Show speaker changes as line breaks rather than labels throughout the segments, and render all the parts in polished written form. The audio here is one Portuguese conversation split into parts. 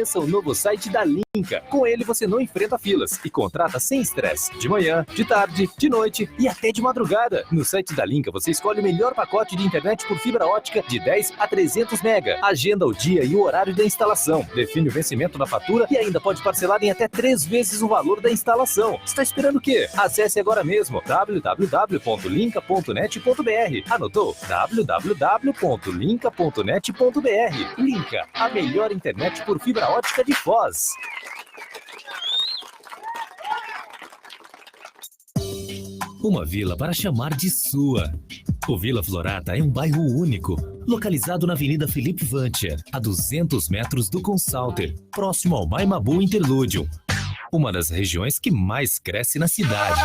Conheça o novo site da Linka. Com ele você não enfrenta filas e contrata sem estresse. De manhã, de tarde, de noite e até de madrugada. No site da Linka você escolhe o melhor pacote de internet por fibra ótica de 10 a 300 mega. Agenda o dia e o horário da instalação. Define o vencimento da fatura e ainda pode parcelar em até 3 vezes o valor da instalação. Está esperando o quê? Acesse agora mesmo www.linka.net.br. Anotou? www.linka.net.br. Linka, a melhor internet por fibra ótica de Foz. Uma vila para chamar de sua. O Vila Florata é um bairro único, localizado na Avenida Felipe Vancher, a 200 metros do Consalter, próximo ao Maimabu Interlúdio, uma das regiões que mais cresce na cidade.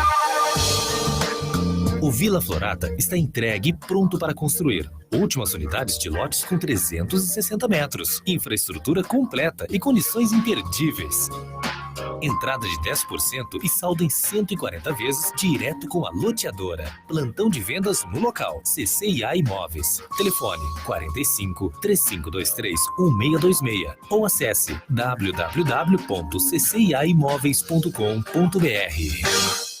O Vila Florata está entregue e pronto para construir. Últimas unidades de lotes com 360 metros, infraestrutura completa e condições imperdíveis. Entrada de 10% e saldo em 140 vezes direto com a loteadora. Plantão de vendas no local. CCIA Imóveis. Telefone 45 3523 1626 ou acesse www.cciaimoveis.com.br.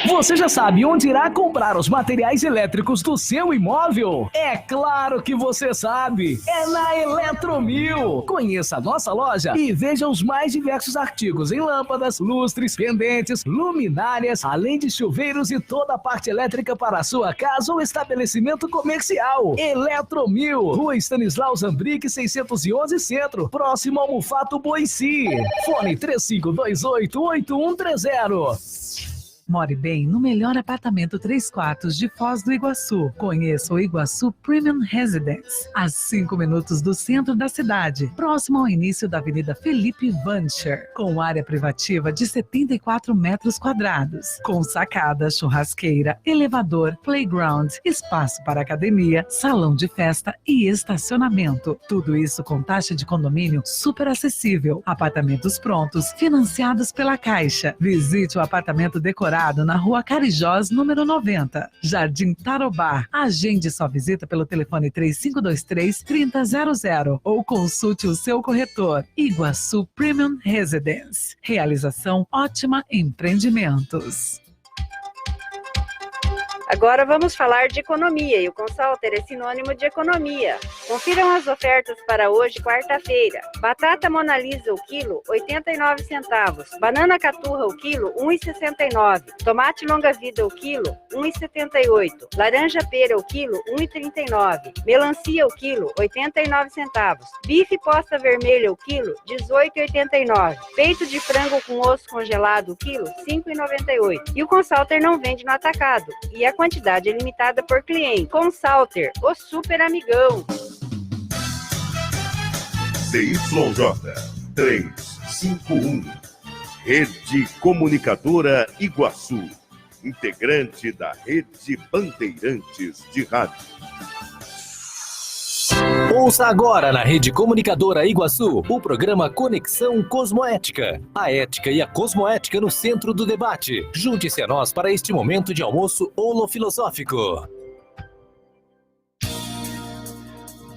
Você já sabe onde irá comprar os materiais elétricos do seu imóvel? É claro que você sabe! É na Eletromil! Conheça a nossa loja e veja os mais diversos artigos em lâmpadas, lustres, pendentes, luminárias, além de chuveiros e toda a parte elétrica para a sua casa ou estabelecimento comercial. Eletromil, Rua Stanislau Zambrick, 611 Centro, próximo ao Mufato Boici. Fone 3528-8130.
More bem no melhor apartamento 3 quartos de Foz do Iguaçu. Conheça o Iguaçu Premium Residence, a 5 minutos do centro da cidade, próximo ao início da Avenida Felipe Vancher, com área privativa de 74 metros quadrados, com sacada, churrasqueira, elevador, playground, espaço para academia, salão de festa e estacionamento. Tudo isso com taxa de condomínio super acessível. Apartamentos prontos, financiados pela Caixa. Visite o apartamento decorado na Rua Carijós, número 90, Jardim Tarobá. Agende sua visita pelo telefone 3523-3000 ou consulte o seu corretor. Iguaçu Premium Residence. Realização Ótima Empreendimentos.
Agora vamos falar de economia e o Consalter é sinônimo de economia. Confiram as ofertas para hoje, quarta-feira. Batata Mona Lisa o quilo, 89 centavos. Banana caturra o quilo, 1,69. Tomate longa vida o quilo, 1,78. Laranja pera o quilo, 1,39. Melancia o quilo, 89 centavos. Bife posta vermelha o quilo, 18,89. Peito de frango com osso congelado o quilo, 5,98. E o Consalter não vende no atacado. E a quantidade é limitada por cliente. Consalter, o super amigão.
CYJ 351, Rede Comunicadora Iguaçu, integrante da Rede Bandeirantes de Rádio.
Ouça agora na Rede Comunicadora Iguaçu o programa Conexão Cosmoética. A ética e a cosmoética no centro do debate. Junte-se a nós para este momento de almoço holofilosófico.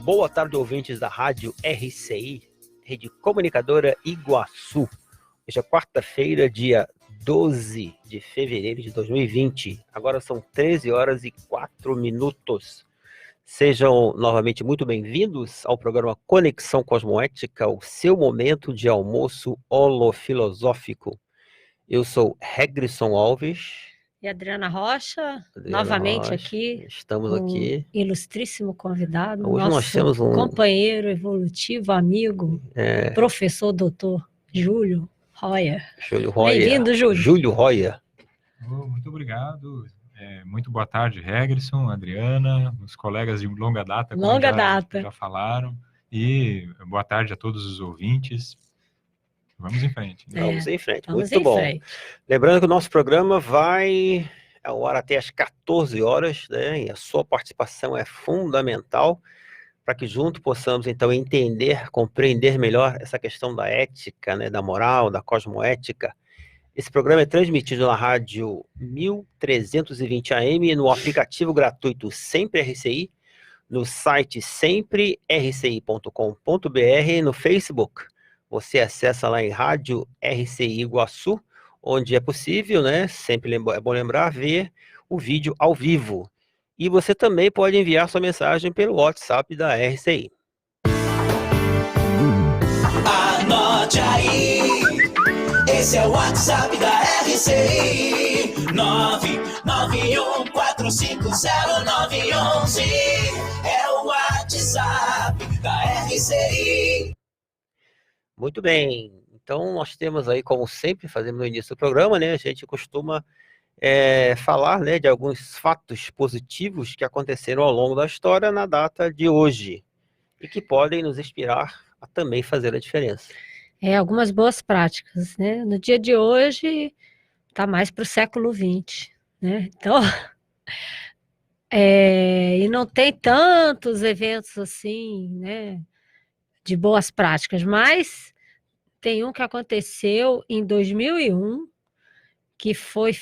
Boa tarde, ouvintes da Rádio RCI, Rede Comunicadora Iguaçu. Hoje é quarta-feira, dia 12 de fevereiro de 2020. Agora são 13 horas e 4 minutos. Sejam novamente muito bem-vindos ao programa Conexão Cosmoética, o seu momento de almoço holofilosófico. Eu sou Regrisson Alves.
E Adriana Rocha, novamente aqui.
Estamos aqui.
Ilustríssimo convidado,
Hoje
nosso
nós temos um
companheiro evolutivo, amigo, professor doutor Júlio Royer.
Júlio Royer.
Bem-vindo, Júlio.
Júlio Royer.
Muito obrigado. Muito boa tarde, Regrisson, Adriana, os colegas de longa data, já falaram. E boa tarde a todos os ouvintes. Vamos em frente.
Vamos em frente, muito bom. Lembrando que o nosso programa vai ao ar até às 14 horas, né? E a sua participação é fundamental para que juntos possamos, então, entender, compreender melhor essa questão da ética, né? Da moral, da cosmoética. Esse programa é transmitido na rádio 1320 AM, no aplicativo gratuito Sempre RCI, no site semprerci.com.br, no Facebook, você acessa lá em Rádio RCI Iguaçu, onde é possível, né? Sempre é bom lembrar, ver o vídeo ao vivo. E você também pode enviar sua mensagem pelo WhatsApp da RCI.
Anote aí, esse é o WhatsApp da RCI, 991450911, é o WhatsApp da RCI.
Muito bem, então nós temos aí, como sempre fazemos no início do programa, né? A gente costuma falar, né, de alguns fatos positivos que aconteceram ao longo da história na data de hoje e que podem nos inspirar a também fazer a diferença.
Algumas boas práticas, né? No dia de hoje, está mais para o século XX, né? Então, e não tem tantos eventos assim, né, de boas práticas, mas tem um que aconteceu em 2001, que foi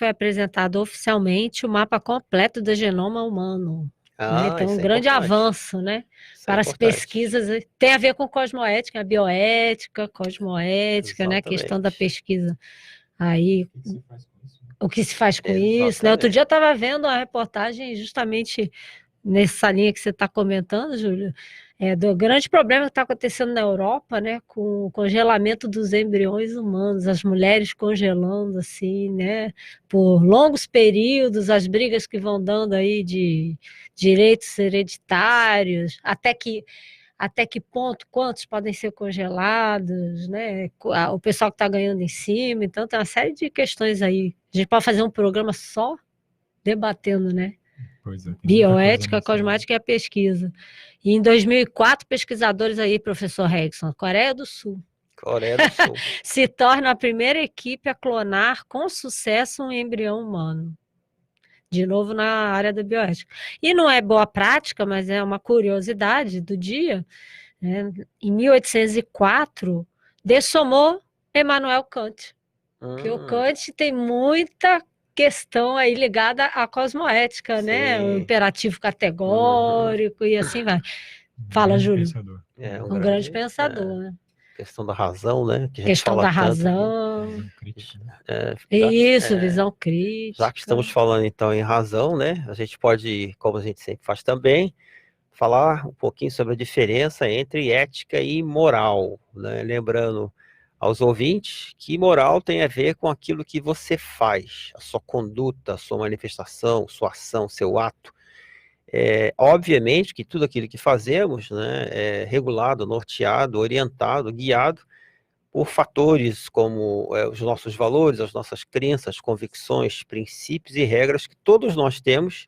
apresentado oficialmente o mapa completo do genoma humano. Né? Então, um grande avanço, né? Para as pesquisas, tem a ver com cosmoética, bioética, cosmoética, né? A questão da pesquisa. Aí, o que se faz com isso? Né? Outro dia eu estava vendo uma reportagem justamente nessa linha que você está comentando, Júlio, do grande problema que está acontecendo na Europa, né, com o congelamento dos embriões humanos, as mulheres congelando assim, né, por longos períodos, as brigas que vão dando aí de direitos hereditários, até que ponto, quantos podem ser congelados, né, o pessoal que está ganhando em cima, então tem uma série de questões aí. A gente pode fazer um programa só debatendo, né? Bioética, cosmática e a pesquisa. E em 2004, pesquisadores aí, professor Regson, Coreia do Sul, se torna a primeira equipe a clonar com sucesso um embrião humano. De novo na área da bioética. E não é boa prática, mas é uma curiosidade do dia, né? Em 1804, dessomou Immanuel Kant. Porque o Kant tem muita questão aí ligada à cosmoética, né? O imperativo categórico e assim vai. Fala, Júlio. Um grande pensador, né?
Questão da razão, né? Que a gente
questão
fala
da
tanto,
razão.
Isso,
visão crítica.
Já que estamos falando então em razão, né? A gente pode, como a gente sempre faz também, falar um pouquinho sobre a diferença entre ética e moral, né? Lembrando aos ouvintes que moral tem a ver com aquilo que você faz, a sua conduta, a sua manifestação, sua ação, seu ato. Obviamente que tudo aquilo que fazemos, né, é regulado, norteado, orientado, guiado por fatores como os nossos valores, as nossas crenças, convicções, princípios e regras que todos nós temos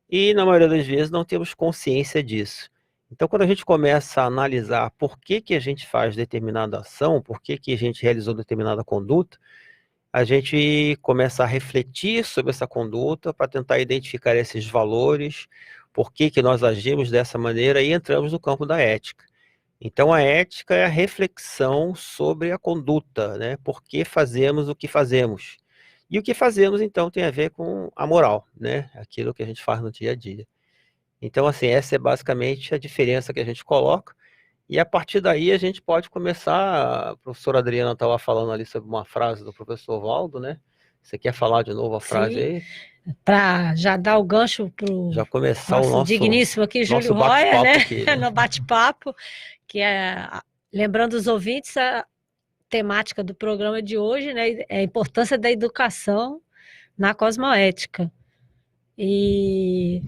e, na maioria das vezes, não temos consciência disso. Então, quando a gente começa a analisar por que a gente faz determinada ação, por que a gente realizou determinada conduta, a gente começa a refletir sobre essa conduta para tentar identificar esses valores, por que nós agimos dessa maneira e entramos no campo da ética. Então, a ética é a reflexão sobre a conduta, né? Por que fazemos o que fazemos. E o que fazemos, então, tem a ver com a moral, né? Aquilo que a gente faz no dia a dia. Então, assim, essa é basicamente a diferença que a gente coloca. E a partir daí a gente pode começar, a professora Adriana estava falando ali sobre uma frase do professor Valdo, né? Você quer falar de novo a frase aí?
Para já dar o gancho para
já começar o nosso
digníssimo aqui, Júlio Roya, né?
Aqui, né?
No bate-papo, que lembrando os ouvintes, a temática do programa de hoje, né? É a importância da educação na cosmoética. E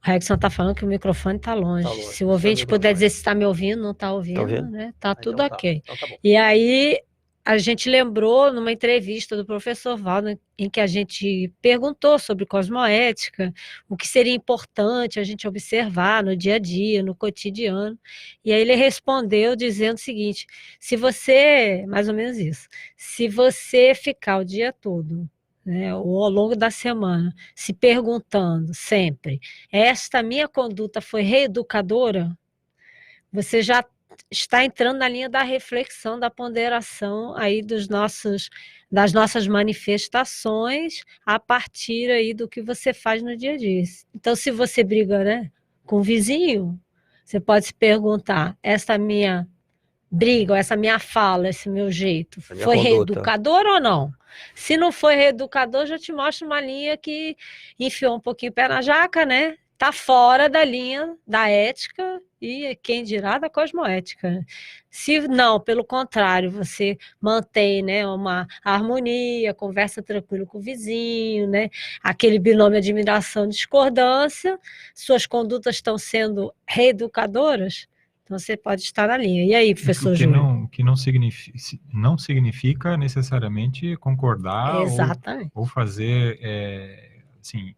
o Regson está falando que o microfone está longe. Se o ouvinte puder dizer se está me ouvindo, não está ouvindo, né? Tá tudo então, ok. Então, tá bom. E aí a gente lembrou numa entrevista do professor Valdo, em que a gente perguntou sobre cosmoética, o que seria importante a gente observar no dia a dia, no cotidiano. E aí ele respondeu dizendo o seguinte: se você, mais ou menos isso, se você ficar o dia todo, né, ou ao longo da semana, se perguntando sempre, esta minha conduta foi reeducadora, você já está entrando na linha da reflexão, da ponderação aí das nossas manifestações a partir aí do que você faz no dia a dia. Então, se você briga, né, com o vizinho, você pode se perguntar, esta minha brigam, essa minha fala, esse meu jeito,
minha
foi
conduta.
reeducador ou não? Se não foi reeducador, já te mostra uma linha que enfiou um pouquinho o pé na jaca, né? Tá fora da linha da ética e quem dirá da cosmoética. Se não, pelo contrário, você mantém, né, uma harmonia, conversa tranquilo com o vizinho, né, aquele binômio admiração discordância, suas condutas estão sendo reeducadoras, então você pode estar na linha. E aí, professor Júlio?
O que não significa necessariamente concordar
Exatamente.
ou fazer, assim,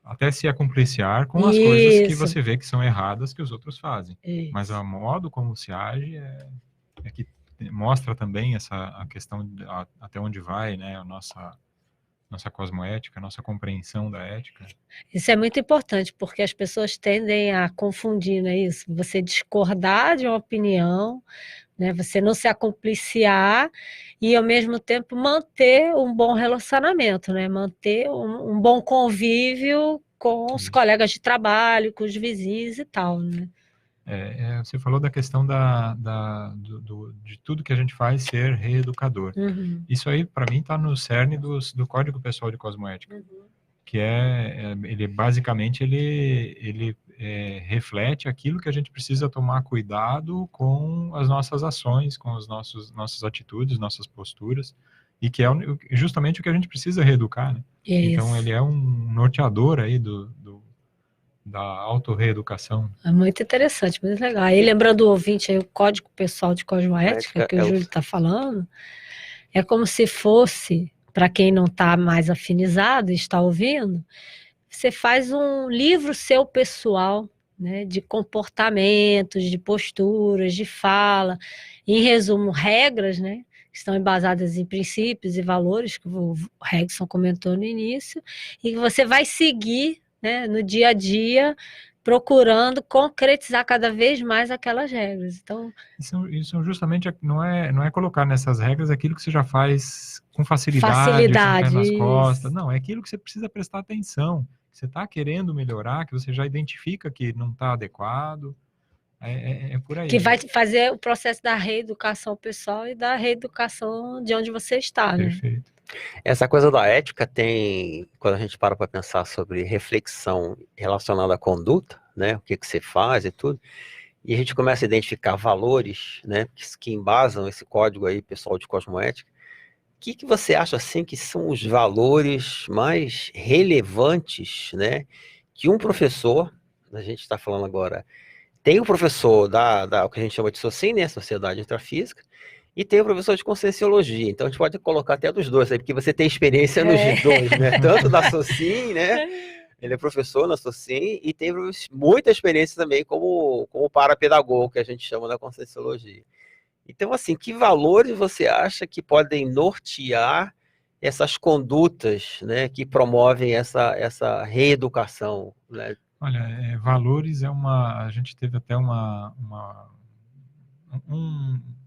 até se acompliciar com as coisas que você vê que são erradas que os outros fazem.
Isso.
Mas o modo como se age é que mostra também a questão de, até onde vai, né, a nossa cosmoética, a nossa compreensão da ética.
Isso é muito importante, porque as pessoas tendem a confundir, não é isso? Você discordar de uma opinião, né? Você não se acompliciar e, ao mesmo tempo, manter um bom relacionamento, né? Manter um bom convívio com os colegas de trabalho, com os vizinhos e tal, né?
Você falou da questão de tudo que a gente faz ser reeducador.
Uhum.
Isso aí, para mim, está no cerne do Código Pessoal de Cosmoética, que ele basicamente ele reflete aquilo que a gente precisa tomar cuidado com as nossas ações, com as nossas atitudes, nossas posturas, e que é justamente o que a gente precisa reeducar, né? Então, ele é um norteador aí da autorreeducação.
É muito interessante, muito legal. Aí, lembrando o ouvinte aí, o Código Pessoal de Cosmoética, que o Júlio está falando, é como se fosse, para quem não está mais afinizado e está ouvindo, você faz um livro seu pessoal, né, de comportamentos, de posturas, de fala, em resumo, regras, né, que estão embasadas em princípios e valores, que o Regson comentou no início, e que você vai seguir, né, no dia a dia, procurando concretizar cada vez mais aquelas regras. Então,
isso justamente não é colocar nessas regras aquilo que você já faz com facilidade, com o pé nas costas. Não, é aquilo que você precisa prestar atenção. Você está querendo melhorar, que você já identifica que não está adequado. É por aí.
Que vai fazer o processo da reeducação pessoal e da reeducação de onde você está, né?
Perfeito.
Essa coisa da ética tem, quando a gente para pensar sobre reflexão relacionada à conduta, né, o que você faz e tudo, e a gente começa a identificar valores, né, que embasam esse código aí, pessoal de cosmoética. O que você acha, assim, que são os valores mais relevantes, né, que um professor, a gente está falando agora, tem o professor o que a gente chama de SOCIM, né, Sociedade Intrafísica, e tem o professor de Conscienciologia. Então, a gente pode colocar até dos dois aí, porque você tem experiência nos dois, né? Tanto da SOCIM, né? Ele é professor na SOCIM e tem muita experiência também como parapedagogo, que a gente chama da Conscienciologia. Então, assim, que valores você acha que podem nortear essas condutas, né, que promovem essa reeducação, né?
Olha, valores a gente teve até um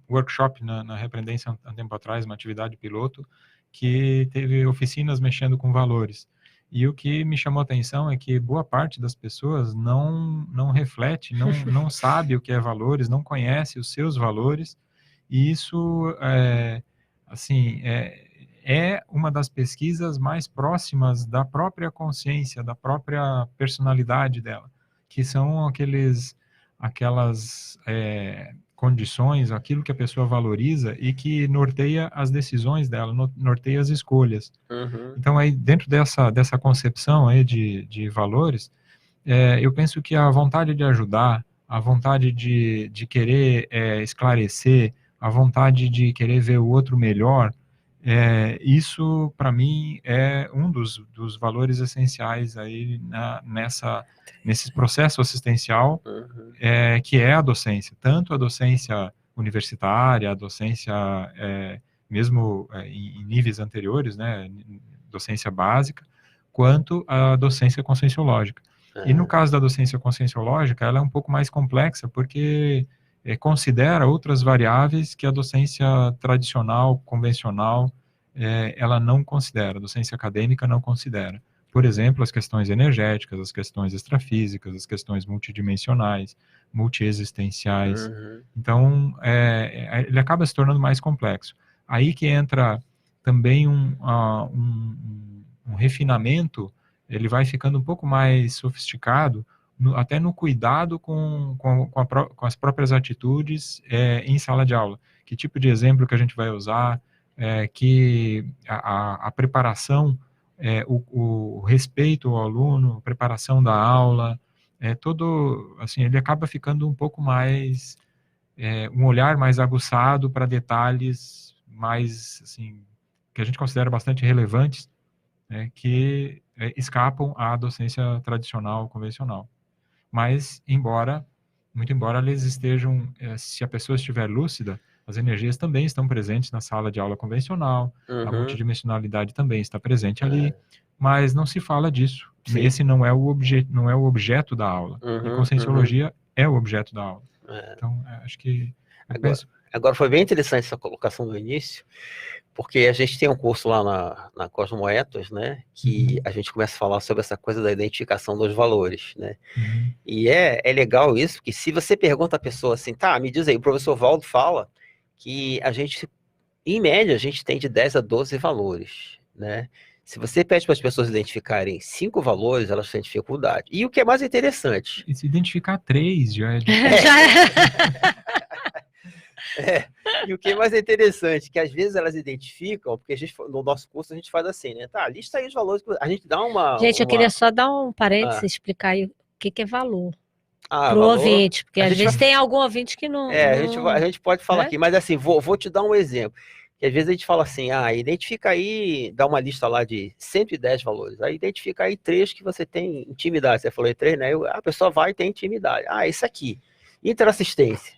workshop na Repreendência há um tempo atrás, uma atividade piloto, que teve oficinas mexendo com valores. E o que me chamou a atenção é que boa parte das pessoas não reflete, não sabe o que é valores, não conhece os seus valores, e isso é uma das pesquisas mais próximas da própria consciência, da própria personalidade dela, que são aquelas condições, aquilo que a pessoa valoriza e que norteia as decisões dela, norteia as escolhas.
Uhum.
Então, aí, dentro dessa concepção aí de valores, eu penso que a vontade de ajudar, a vontade de querer esclarecer, a vontade de querer ver o outro melhor, isso, para mim, é um dos valores essenciais aí nesse processo assistencial, que é a docência. Tanto a docência universitária, a docência mesmo em níveis anteriores, né, docência básica, quanto a docência conscienciológica. E no caso da docência conscienciológica, ela é um pouco mais complexa, porque considera outras variáveis que a docência tradicional, convencional, ela não considera, a docência acadêmica não considera. Por exemplo, as questões energéticas, as questões extrafísicas, as questões multidimensionais, multiexistenciais. Então, ele acaba se tornando mais complexo. Aí que entra também um refinamento, ele vai ficando um pouco mais sofisticado, até no cuidado com as próprias atitudes em sala de aula. Que tipo de exemplo que a gente vai usar, que a preparação, o respeito ao aluno, a preparação da aula, assim, ele acaba ficando um pouco mais, um olhar mais aguçado para detalhes mais, assim, que a gente considera bastante relevantes, que escapam à docência tradicional, convencional. Mas, muito embora eles estejam, se a pessoa estiver lúcida, as energias também estão presentes na sala de aula convencional, a multidimensionalidade também está presente ali, mas não se fala disso. Sim. Esse não é o objeto da aula. E conscienciologia é o objeto da aula. Então, acho que...
Agora, foi bem interessante essa colocação no início, porque a gente tem um curso lá na Cosmoethos, né, que a gente começa a falar sobre essa coisa da identificação dos valores, né, e é legal isso, porque se você pergunta a pessoa assim, tá, me diz aí, o professor Valdo fala que a gente, em média, a gente tem de 10 a 12 valores, né, se você pede para as pessoas identificarem 5 valores, elas têm dificuldade. E o que é mais interessante...
E se identificar 3 já é...
E o que é mais interessante, que às vezes elas identificam, porque no nosso curso a gente faz assim, né? Tá, lista aí os valores, a gente dá uma...
Gente, eu queria só dar um parênteses, explicar aí o que é valor. Pro
valor,
ouvinte, porque às vezes tem algum ouvinte que não...
A gente pode falar aqui, mas assim, vou te dar um exemplo. Que às vezes a gente fala assim, identifica aí, dá uma lista lá de 110 valores, aí identifica aí 3 que você tem intimidade. Você falou 3, né? A pessoa vai ter intimidade. Isso aqui, interassistência.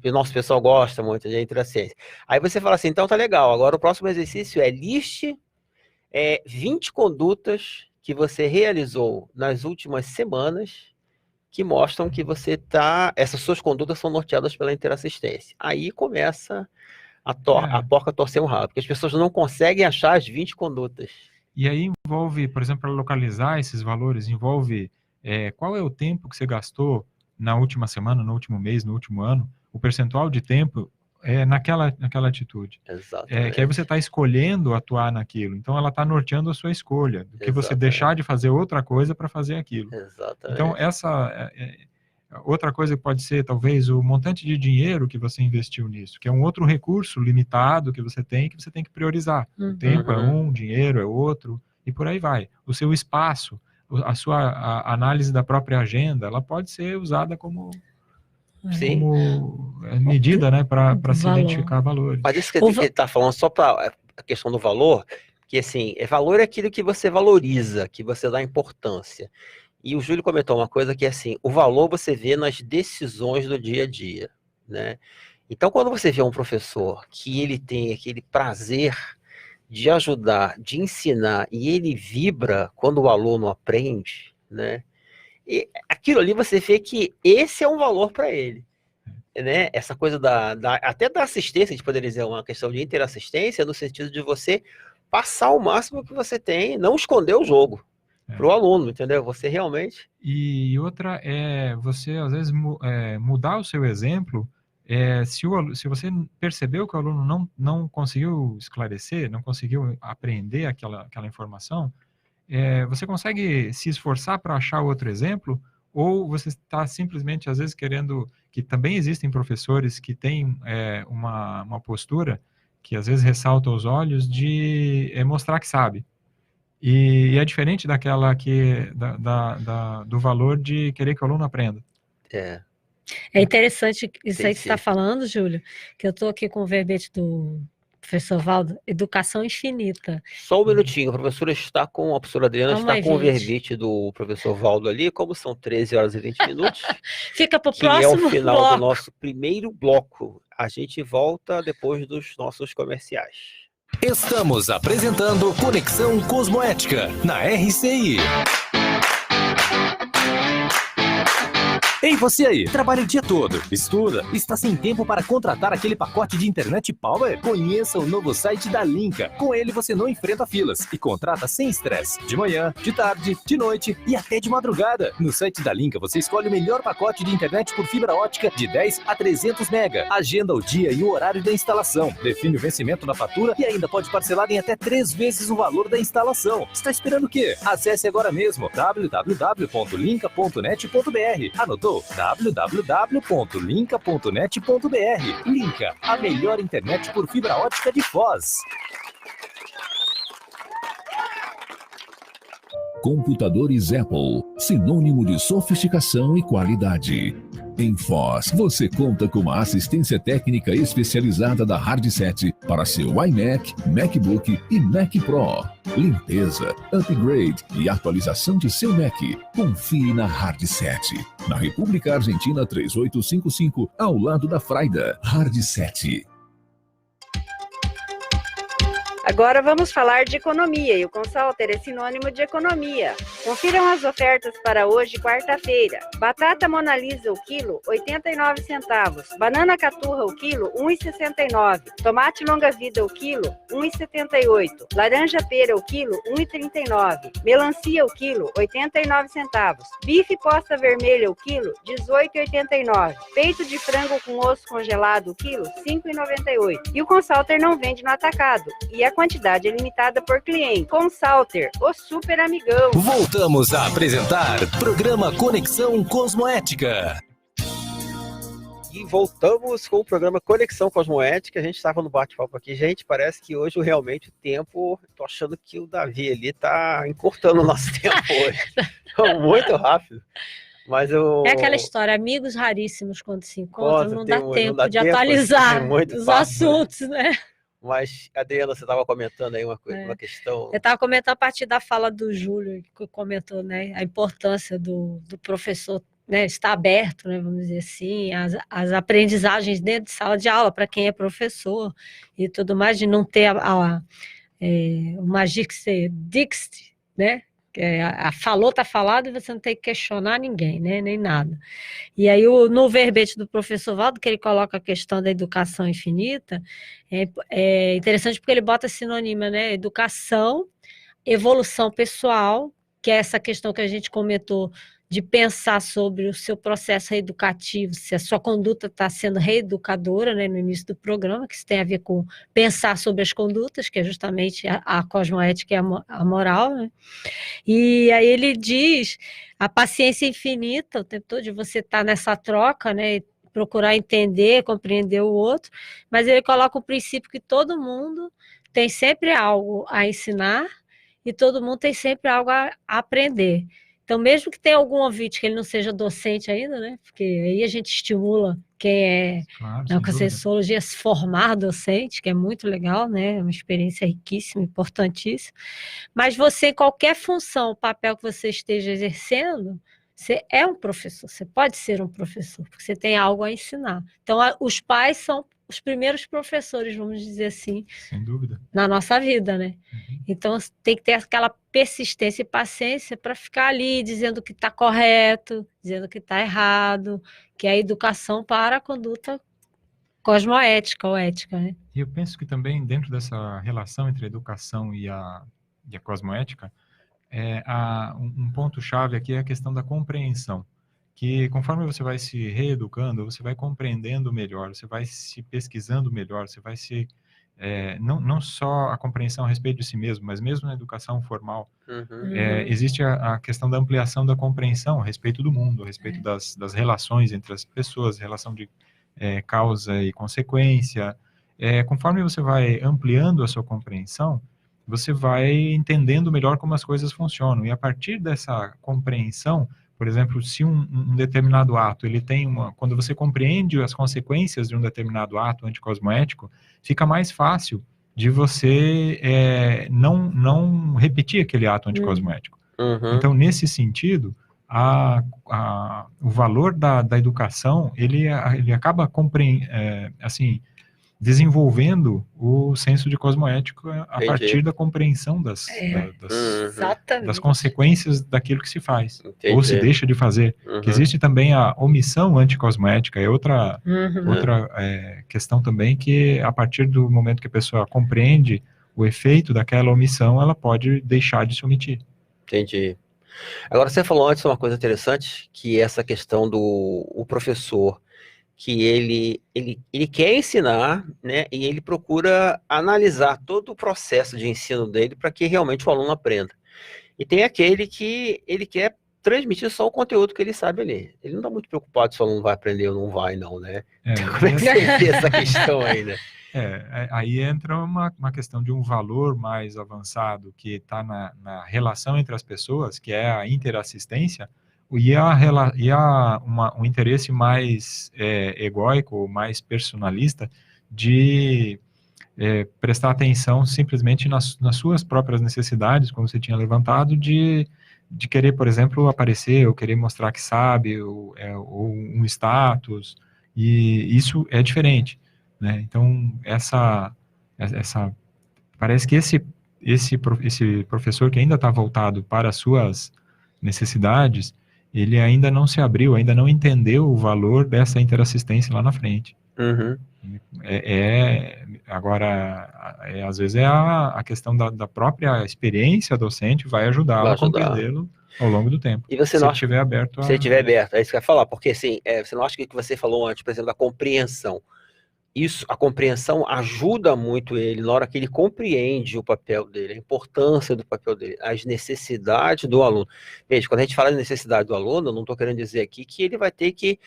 Que o nosso pessoal gosta muito de interassistência. Aí você fala assim, então tá legal, agora o próximo exercício é liste 20 condutas que você realizou nas últimas semanas que mostram que você essas suas condutas são norteadas pela interassistência. Aí começa a porca torcer um rabo, porque as pessoas não conseguem achar as 20 condutas.
E aí envolve, por exemplo, para localizar esses valores, envolve qual é o tempo que você gastou na última semana, no último mês, no último ano, o percentual de tempo naquela atitude.
Exatamente.
Que aí você está escolhendo atuar naquilo. Então, ela está norteando a sua escolha, do que você deixar de fazer outra coisa para fazer aquilo.
Exatamente.
Então, essa outra coisa que pode ser, talvez, o montante de dinheiro que você investiu nisso, que é um outro recurso limitado que você tem que priorizar. O tempo é um, dinheiro é outro, e por aí vai. O seu espaço, a análise da própria agenda, ela pode ser usada como medida, né, para se identificar valores.
Mas isso que ele está falando só para a questão do valor, que assim, valor é aquilo que você valoriza, que você dá importância. E o Júlio comentou uma coisa que é assim, o valor você vê nas decisões do dia a dia, né? Então, quando você vê um professor que ele tem aquele prazer de ajudar, de ensinar, e ele vibra quando o aluno aprende, né? E aquilo ali você vê que esse é um valor para ele, né? Essa coisa até da assistência, a gente poderia dizer uma questão de interassistência, no sentido de você passar o máximo que você tem, não esconder o jogo para o aluno, entendeu? Você realmente...
E outra é você, às vezes, mudar o seu exemplo. Se você percebeu que o aluno não conseguiu esclarecer, não conseguiu aprender aquela informação, você consegue se esforçar para achar outro exemplo, ou você está simplesmente, às vezes, querendo... Que também existem professores que têm uma postura que, às vezes, ressalta aos olhos de mostrar que sabe. E é diferente daquela do valor de querer que o aluno aprenda.
É interessante isso aí que você está falando, Júlio, que eu estou aqui com o verbete do professor Valdo, educação infinita.
Só um minutinho, a professora está com, a professora Adriana está com o verbete do professor Valdo ali, como são 13 horas e 20 minutos.
Fica para o próximo
bloco. É o final
bloco
do nosso primeiro bloco. A gente volta depois dos nossos comerciais.
Estamos apresentando Conexão Cosmoética na RCI. Ei, você aí, trabalha o dia todo, estuda, está sem tempo para contratar aquele pacote de internet Power? Conheça o novo site da Linka. Com ele você não enfrenta filas e contrata sem estresse. De manhã, de tarde, de noite e até de madrugada. No site da Linka você escolhe o melhor pacote de internet por fibra ótica de 10 a 300 mega. Agenda o dia e o horário da instalação. Define o vencimento da fatura e ainda pode parcelar em até 3 vezes o valor da instalação. Está esperando o quê? Acesse agora mesmo www.linka.net.br. Anotou? www.linka.net.br. Linka, a melhor internet por fibra ótica de Foz.
Computadores Apple, sinônimo de sofisticação e qualidade. Em Foz, você conta com uma assistência técnica especializada da Hardset para seu iMac, MacBook e Mac Pro. Limpeza, upgrade e atualização de seu Mac. Confie na Hardset. Na República Argentina 3855, ao lado da Fraida. Hardset.
Agora vamos falar de economia e o Consalter é sinônimo de economia. Confiram as ofertas para hoje, quarta-feira. Batata Monalisa o quilo, 89 centavos. Banana caturra o quilo, 1,69. Tomate longa-vida o quilo, 1,78. Laranja pera o quilo, 1,39. Melancia o quilo, 89 centavos. Bife posta vermelha o quilo, 18,89. Peito de frango com osso congelado o quilo, 5,98. E o Consalter não vende no atacado. E a quantidade é limitada por cliente. Consalter, o super amigão.
Voltamos a apresentar programa Conexão Cosmoética.
E voltamos com o programa Conexão Cosmoética. A gente estava no bate-papo aqui. Gente, parece que hoje realmente o tempo... Tô achando que o Davi ali tá encurtando o nosso tempo hoje. Muito rápido. Mas eu...
É aquela história, amigos raríssimos quando se encontram, não dá tempo de atualizar os assuntos, né?
Mas, Adriana, você estava comentando aí uma questão...
Eu estava comentando a partir da fala do Júlio, que comentou, né, a importância do professor, né, estar aberto, né, vamos dizer assim, as aprendizagens dentro de sala de aula, para quem é professor e tudo mais, de não ter uma dixit, né? Falou, tá falado, e você não tem que questionar ninguém, né, nem nada. E aí, no verbete do professor Valdo, que ele coloca a questão da educação infinita, é interessante porque ele bota sinônima, né, educação, evolução pessoal, que é essa questão que a gente comentou, de pensar sobre o seu processo reeducativo, se a sua conduta está sendo reeducadora, né, no início do programa, que isso tem a ver com pensar sobre as condutas, que é justamente a cosmoética e a moral, né? E aí ele diz a paciência infinita, o tempo todo, de você estar nessa troca, né, procurar entender, compreender o outro, mas ele coloca o princípio que todo mundo tem sempre algo a ensinar e todo mundo tem sempre algo a aprender. Então, mesmo que tenha algum ouvinte que ele não seja docente ainda, né? Porque aí a gente estimula quem é na Conscienciologia a se formar docente, que é muito legal, né? É uma experiência riquíssima, importantíssima. Mas você, em qualquer função, o papel que você esteja exercendo, você é um professor, você pode ser um professor, porque você tem algo a ensinar. Então, os pais são os primeiros professores, vamos dizer assim,
sem dúvida,
na nossa vida, né? Então, tem que ter aquela persistência e paciência para ficar ali dizendo que está correto, dizendo que está errado, que é a educação para a conduta cosmoética ou ética, né?
E eu penso que também dentro dessa relação entre a educação e a cosmoética, um ponto-chave aqui é a questão da compreensão, que conforme você vai se reeducando, você vai compreendendo melhor, você vai se pesquisando melhor, você vai se... não só a compreensão a respeito de si mesmo, mas mesmo na educação formal, existe a questão da ampliação da compreensão a respeito do mundo, a respeito das relações entre as pessoas, relação de causa e consequência. Conforme você vai ampliando a sua compreensão, você vai entendendo melhor como as coisas funcionam, e a partir dessa compreensão, por exemplo, se um determinado ato, ele tem quando você compreende as consequências de um determinado ato anticosmoético, fica mais fácil de você não repetir aquele ato anticosmoético. Então, nesse sentido, o valor da educação, ele acaba assim, desenvolvendo o senso de cosmoética a
Entendi.
partir da compreensão das
Exatamente.
consequências daquilo que se faz,
Entendi.
ou se deixa de fazer. Que existe também a omissão anticosmoética, é outra questão também, que a partir do momento que a pessoa compreende o efeito daquela omissão, ela pode deixar de se omitir.
Entendi. Agora, você falou antes uma coisa interessante, que é essa questão do professor, que ele quer ensinar, né, e ele procura analisar todo o processo de ensino dele para que realmente o aluno aprenda. E tem aquele que ele quer transmitir só o conteúdo que ele sabe ali. Ele não está muito preocupado se o aluno vai aprender ou não vai, não, né? Como é que você vê essa questão aí, né?
Aí entra uma questão de um valor mais avançado que está na relação entre as pessoas, que é a interassistência, e um interesse mais egóico, mais personalista, de prestar atenção simplesmente nas suas próprias necessidades, como você tinha levantado, de querer, por exemplo, aparecer, ou querer mostrar que sabe, ou um status, e isso é diferente, né? Então, parece que esse professor que ainda está voltado para as suas necessidades, ele ainda não se abriu, ainda não entendeu o valor dessa interassistência lá na frente. Agora, às vezes a questão da própria experiência docente vai ajudá-lo a compreendê-lo ao longo do tempo.
E você
se
não
ele estiver aberto
Se ele estiver aberto, é isso que eu ia falar, porque assim, você não acha que o que você falou antes, por exemplo, da compreensão, a compreensão ajuda muito ele na hora que ele compreende o papel dele, a importância do papel dele, as necessidades do aluno. Veja, quando a gente fala de necessidade do aluno, eu não estou querendo dizer aqui que ele vai ter que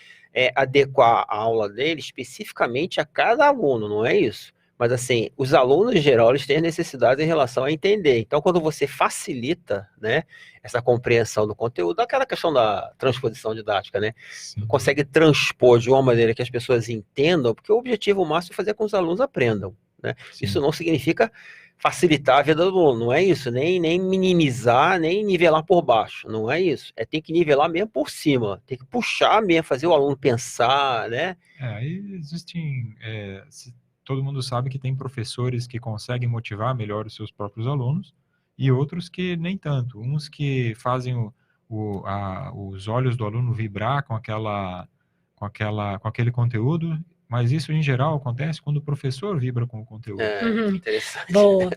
adequar a aula dele especificamente a cada aluno, não é isso. Mas assim, os alunos em geral, eles têm necessidade em relação a entender. Então, quando você facilita, né, essa compreensão do conteúdo, aquela questão da transposição didática, né, consegue transpor de uma maneira que as pessoas entendam, porque o objetivo máximo é fazer com que os alunos aprendam, né? Isso não significa facilitar a vida do aluno, não é isso, nem minimizar, nem nivelar por baixo, não é isso. Tem que nivelar mesmo por cima, tem que puxar mesmo, fazer o aluno pensar, né?
Aí existem... todo mundo sabe que tem professores que conseguem motivar melhor os seus próprios alunos e outros que nem tanto. Uns que fazem os olhos do aluno vibrar com aquele conteúdo, mas isso em geral acontece quando o professor vibra com o conteúdo.
Interessante.
Boa.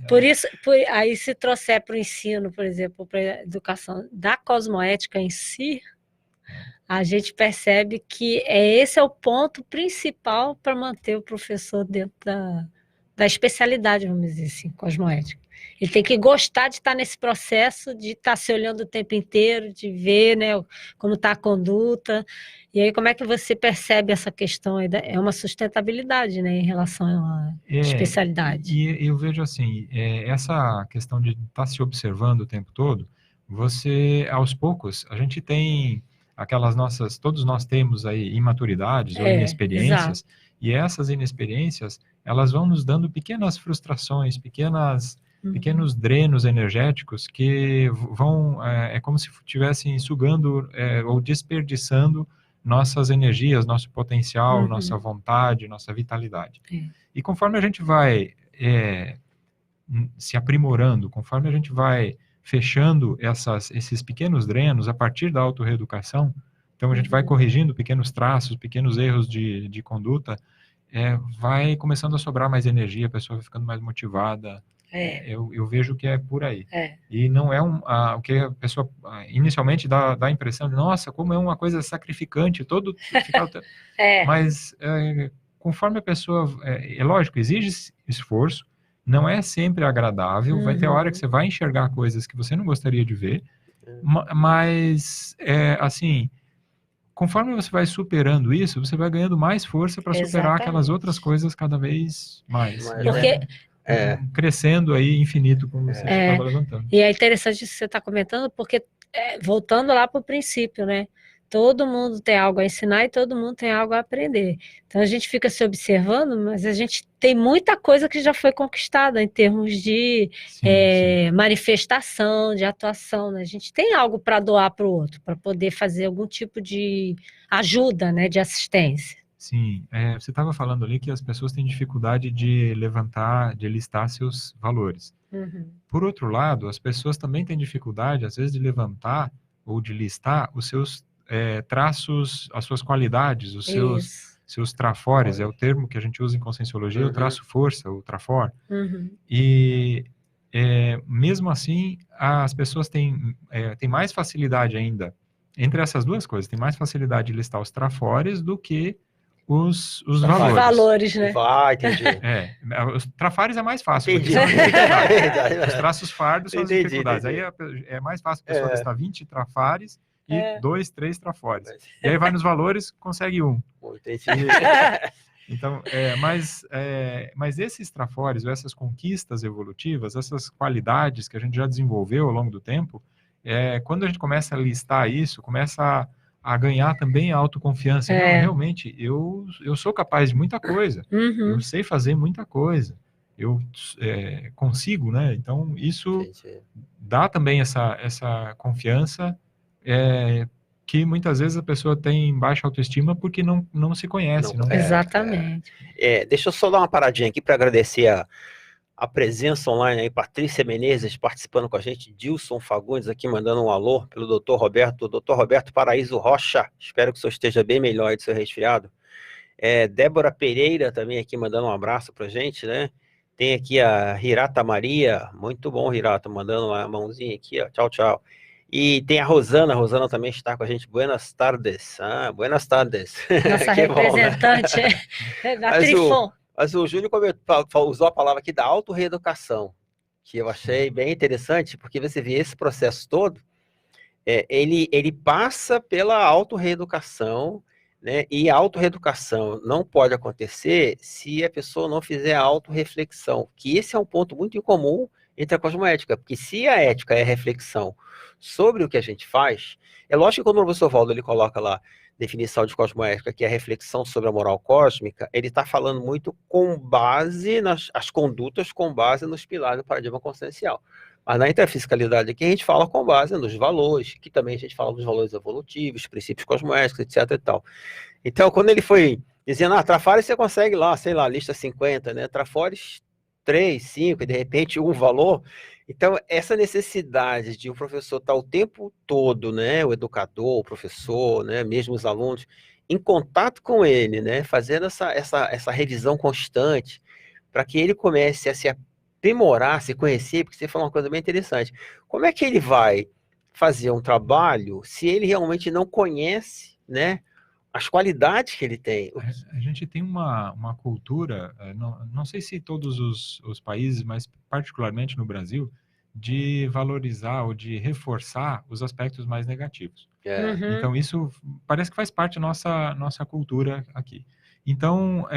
Por isso, aí se trouxer para o ensino, por exemplo, para a educação da cosmoética em si, a gente percebe que esse é o ponto principal para manter o professor dentro da especialidade, vamos dizer assim, cosmoética. Ele tem que gostar de estar nesse processo, de estar se olhando o tempo inteiro, de ver, né, como está a conduta. E aí, como é que você percebe essa questão aí? É uma sustentabilidade, né, em relação à especialidade.
E eu vejo assim, essa questão de estar se observando o tempo todo, você, aos poucos, a gente tem... todos nós temos aí imaturidades ou inexperiências, e essas inexperiências, elas vão nos dando pequenas frustrações, pequenos drenos energéticos que vão, é como se estivessem sugando ou desperdiçando nossas energias, nosso potencial, nossa vontade, nossa vitalidade. E conforme a gente vai se aprimorando, conforme a gente vai fechando esses pequenos drenos a partir da autorreeducação, então a gente vai corrigindo pequenos traços, pequenos erros de conduta, vai começando a sobrar mais energia, a pessoa vai ficando mais motivada. Eu vejo que é por aí. E não é o que a pessoa inicialmente dá a impressão de, nossa, como é uma coisa sacrificante, mas conforme a pessoa, é lógico, exige esforço, não é sempre agradável, vai ter hora que você vai enxergar coisas que você não gostaria de ver, mas, assim, conforme você vai superando isso, você vai ganhando mais força para superar aquelas outras coisas cada vez mais.
Porque...
crescendo aí infinito, como você estava levantando.
E é interessante isso que você está comentando, porque, voltando lá para o princípio, né? Todo mundo tem algo a ensinar e todo mundo tem algo a aprender. Então a gente fica se observando, mas a gente tem muita coisa que já foi conquistada em termos de manifestação, de atuação, né? A gente tem algo para doar para o outro, para poder fazer algum tipo de ajuda, né, de assistência.
Sim, você estava falando ali que as pessoas têm dificuldade de listar seus valores.
Uhum.
Por outro lado, as pessoas também têm dificuldade, às vezes, de levantar ou de listar os seus traços, as suas qualidades, os seus trafores, é o termo que a gente usa em Conscienciologia, o traço força, o trafor.
Uhum.
E, mesmo assim, as pessoas têm mais facilidade ainda, entre essas duas coisas, tem mais facilidade de listar os trafores do que os valores.
Os valores, né?
Entendi.
Os trafares é mais fácil,
Entendi.
porque são as dificuldades. Os traços fardos são as
Entendi,
dificuldades.
entendi.
Aí é mais fácil a pessoa listar 20 trafares e 2, 3 trafores.
Mas-
E aí vai nos valores, consegue 1.
Entendi.
Então, mas esses trafores, ou essas conquistas evolutivas, essas qualidades que a gente já desenvolveu ao longo do tempo, quando a gente começa a listar isso, começa a ganhar também a autoconfiança. Não, realmente, eu sou capaz de muita coisa.
Uhum.
Eu sei fazer muita coisa. Eu consigo, né? Então, isso dá também essa confiança que muitas vezes a pessoa tem baixa autoestima porque não se conhece.
Exatamente.
Deixa eu só dar uma paradinha aqui para agradecer a presença online aí, Patrícia Menezes participando com a gente, Dilson Fagundes aqui mandando um alô pelo Dr. Roberto, Dr. Roberto Paraíso Rocha, espero que o senhor esteja bem melhor aí do seu resfriado. Débora Pereira também aqui mandando um abraço pra gente, né? Tem aqui a Hirata Maria, muito bom, Hirata, mandando uma mãozinha aqui, ó, tchau, tchau. E tem a Rosana também está com a gente, buenas tardes, buenas tardes.
Nossa representante da Trifon.
Mas o Júlio usou a palavra aqui da autorreeducação, que eu achei bem interessante, porque você vê esse processo todo, ele passa pela autorreeducação, né? E a autorreeducação não pode acontecer se a pessoa não fizer a autorreflexão, que esse é um ponto muito incomum entre a cosmoética, porque se a ética é a reflexão sobre o que a gente faz, é lógico que quando o professor Valdo ele coloca lá definição de cosmoética, que é a reflexão sobre a moral cósmica, ele está falando muito com base nas condutas, com base nos pilares do paradigma consciencial. Mas na interfiscalidade aqui a gente fala com base nos valores, que também a gente fala dos valores evolutivos, princípios cosmoéticos, etc. e tal. Então, quando ele foi dizendo, Trafores você consegue lá, sei lá, lista 50, né? Trafores 3, 5, e de repente um valor. Então, essa necessidade de um professor estar o tempo todo, né, o educador, o professor, né, mesmo os alunos, em contato com ele, né, fazendo essa revisão constante, para que ele comece a se aprimorar, se conhecer, porque você falou uma coisa bem interessante. Como é que ele vai fazer um trabalho se ele realmente não conhece, né, as qualidades que ele tem?
A gente tem uma cultura, não sei se todos os países, mas particularmente no Brasil, de valorizar ou de reforçar os aspectos mais negativos. Então, isso parece que faz parte da nossa cultura aqui. Então,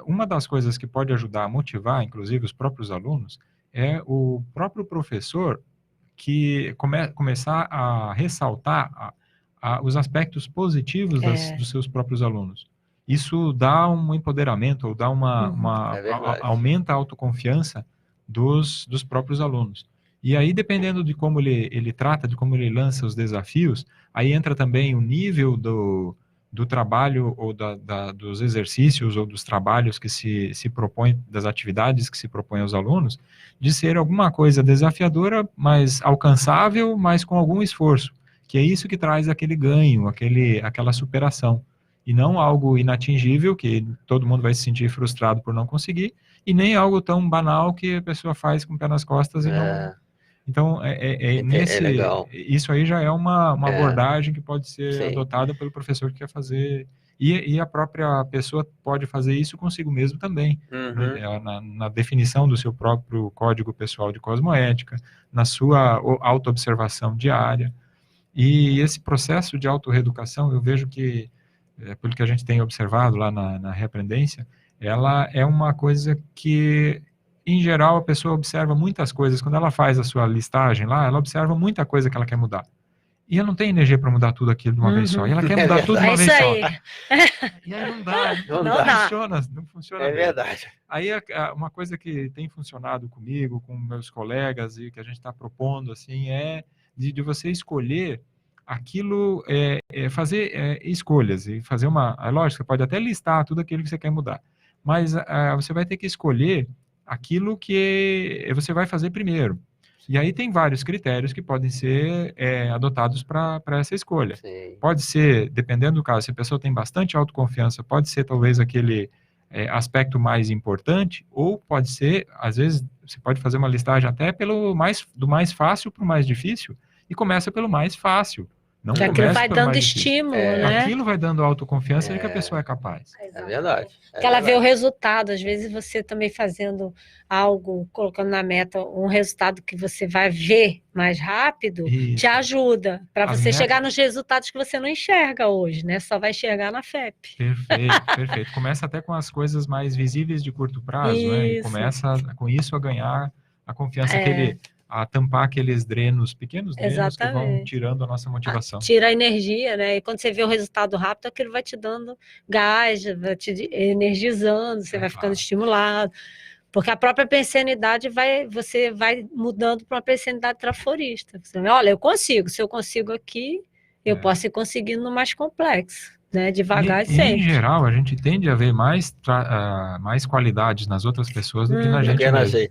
uma das coisas que pode ajudar a motivar, inclusive, os próprios alunos, é o próprio professor que começar a ressaltar os aspectos positivos dos seus próprios alunos. Isso dá um empoderamento, ou dá aumenta a autoconfiança dos próprios alunos. E aí, dependendo de como ele trata, de como ele lança os desafios, aí entra também o nível do trabalho, ou dos exercícios, ou dos trabalhos que se propõe, das atividades que se propõe aos alunos, de ser alguma coisa desafiadora, mas alcançável, mas com algum esforço. Que é isso que traz aquele ganho, aquela superação. E não algo inatingível, que todo mundo vai se sentir frustrado por não conseguir, e nem algo tão banal que a pessoa faz com o pé nas costas e não... Então, isso aí já é uma abordagem que pode ser adotada pelo professor que quer fazer... E a própria pessoa pode fazer isso consigo mesmo também, na definição do seu próprio código pessoal de cosmoética, na sua autoobservação diária. E esse processo de autorreeducação, eu vejo que, pelo que a gente tem observado lá na reaprendência, ela é uma coisa que, em geral, a pessoa observa muitas coisas. Quando ela faz a sua listagem lá, ela observa muita coisa que ela quer mudar. E ela não tem energia para mudar tudo aquilo de uma vez só. E ela quer mudar tudo de uma vez só. E aí não dá. Não funciona bem.
Verdade.
Aí uma coisa que tem funcionado comigo, com meus colegas, e que a gente está propondo, assim, é de você escolher aquilo fazer escolhas e fazer lógico, você pode até listar tudo aquilo que você quer mudar, mas você vai ter que escolher aquilo que você vai fazer primeiro. E aí tem vários critérios que podem ser adotados para essa escolha.
Sim.
Pode ser, dependendo do caso, se a pessoa tem bastante autoconfiança, pode ser talvez aquele aspecto mais importante, ou pode ser, às vezes, você pode fazer uma listagem até do mais fácil para o mais difícil, e começa pelo mais fácil. Não
que aquilo vai dando estímulo, né?
Aquilo vai dando autoconfiança de que a pessoa é capaz.
É verdade.
Que ela vê o resultado. Às vezes você também fazendo algo, colocando na meta um resultado que você vai ver mais rápido, te ajuda para você chegar nos resultados que você não enxerga hoje, né? Só vai enxergar na FEP.
Perfeito, perfeito. Começa até com as coisas mais visíveis de curto prazo, né? E começa com isso a ganhar a confiança a tampar aqueles drenos, pequenos drenos que vão tirando a nossa motivação.
Tira a energia, né? E quando você vê o resultado rápido, aquilo vai te dando gás, vai te energizando, você vai ficando estimulado. Porque a própria pensenidade você vai mudando para uma pensenidade traforista. Você vai, olha, eu consigo. Se eu consigo aqui, eu posso ir conseguindo no mais complexo. Né, devagar e sempre.
Em geral, a gente tende a ver mais qualidades nas outras pessoas do que na gente mesmo.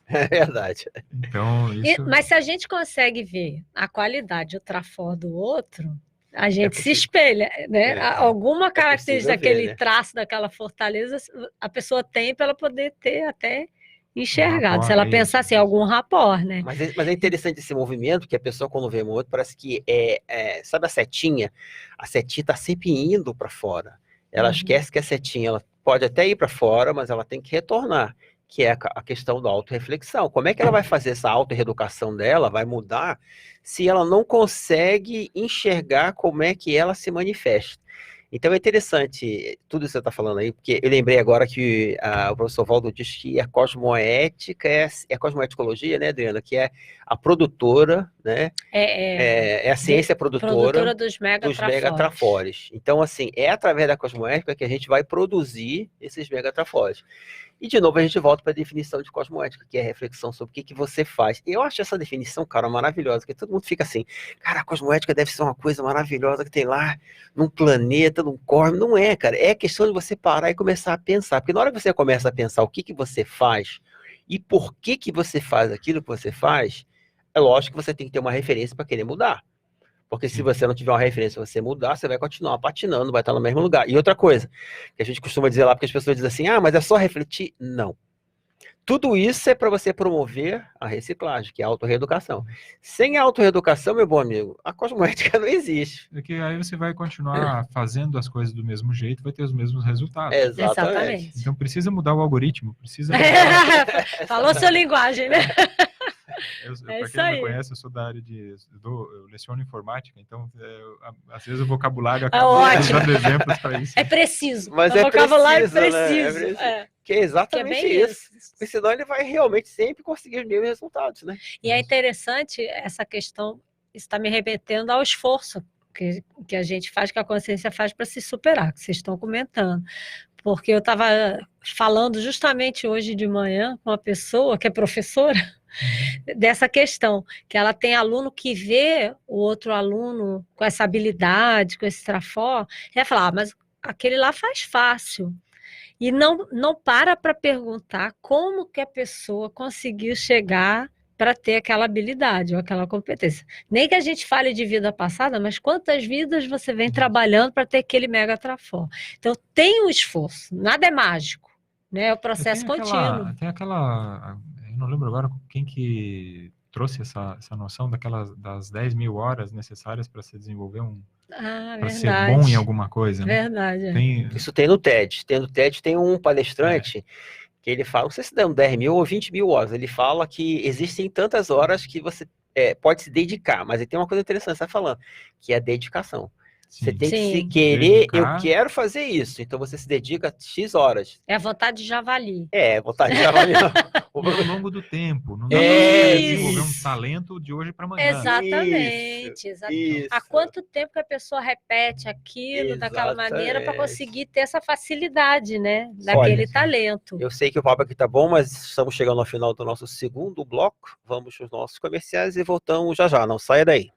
É verdade.
Então,
mas se a gente consegue ver a qualidade, o trafor do outro, a gente se espelha, né? Alguma característica daquele traço, daquela fortaleza, a pessoa tem para ela poder ter até enxergado. Se ela pensar assim, algum rapport, né?
Mas é interessante esse movimento, que a pessoa, quando vê um outro, parece que sabe a setinha? A setinha está sempre indo para fora. Ela esquece que a setinha, ela pode até ir para fora, mas ela tem que retornar, que é a questão da autorreflexão. Como é que ela vai fazer essa autorreeducação dela, vai mudar, se ela não consegue enxergar como é que ela se manifesta? Então é interessante tudo isso que você está falando aí, porque eu lembrei agora que o professor Valdo diz que a cosmoética é a cosmoeticologia, né, Adriana, que é a produtora, né? É a ciência produtora
dos
megatrafores. Então, assim, é através da cosmoética que a gente vai produzir esses megatrafores. E, de novo, a gente volta para a definição de cosmoética, que é a reflexão sobre o que você faz. E eu acho essa definição, cara, maravilhosa, porque todo mundo fica assim, cara, a cosmoética deve ser uma coisa maravilhosa que tem lá num planeta, num corpo. Não é, cara. É questão de você parar e começar a pensar. Porque na hora que você começa a pensar o que você faz e por que você faz aquilo que você faz, é lógico que você tem que ter uma referência para querer mudar. Porque se você não tiver uma referência, você mudar, você vai continuar patinando, vai estar no mesmo lugar. E outra coisa, que a gente costuma dizer lá, porque as pessoas dizem assim, mas é só refletir. Não. Tudo isso é para você promover a reciclagem, que é a autorreeducação. Sem a autorreeducação, meu bom amigo, a cosmoética não existe.
Porque aí você vai continuar fazendo as coisas do mesmo jeito, vai ter os mesmos resultados.
Exatamente.
Então precisa mudar o algoritmo, precisa...
Falou sua linguagem, né?
Para quem não me conhece, eu sou da área eu leciono informática, então às vezes o vocabulário acaba dando exemplos para isso.
É preciso.
Mas
o vocabulário preciso.
Né? Que é exatamente isso. Porque senão ele vai realmente sempre conseguir os mesmos resultados, né?
E é interessante essa questão, isso está me remetendo ao esforço que a gente faz, que a consciência faz para se superar, que vocês estão comentando. Porque eu estava falando justamente hoje de manhã com uma pessoa que é professora, dessa questão, que ela tem aluno que vê o outro aluno com essa habilidade, com esse trafor, e vai falar, mas aquele lá faz fácil. E não para perguntar como que a pessoa conseguiu chegar para ter aquela habilidade ou aquela competência. Nem que a gente fale de vida passada, mas quantas vidas você vem trabalhando para ter aquele mega trafor. Então tem um esforço, nada é mágico, né? É o processo contínuo.
Tem aquela... Eu não lembro agora quem que trouxe essa noção das 10 mil horas necessárias para se desenvolver para ser bom em alguma coisa. Né?
Verdade.
Isso tem no TED. No TED tem um palestrante que ele fala, não sei se dão 10 mil ou 20 mil horas, ele fala que existem tantas horas que você pode se dedicar, mas ele tem uma coisa interessante, você está falando, que é a dedicação. Você tem que se querer, eu quero fazer isso. Então você se dedica X horas.
É a vontade de javali.
É, vontade de javali.
Ao longo do tempo. Não dá para desenvolver um talento de hoje para amanhã.
Exatamente.
Isso.
Há quanto tempo que a pessoa repete aquilo daquela maneira para conseguir ter essa facilidade, né? Daquele talento.
Eu sei que o papo aqui tá bom, mas estamos chegando ao final do nosso segundo bloco. Vamos aos nossos comerciais e voltamos já já. Não saia daí.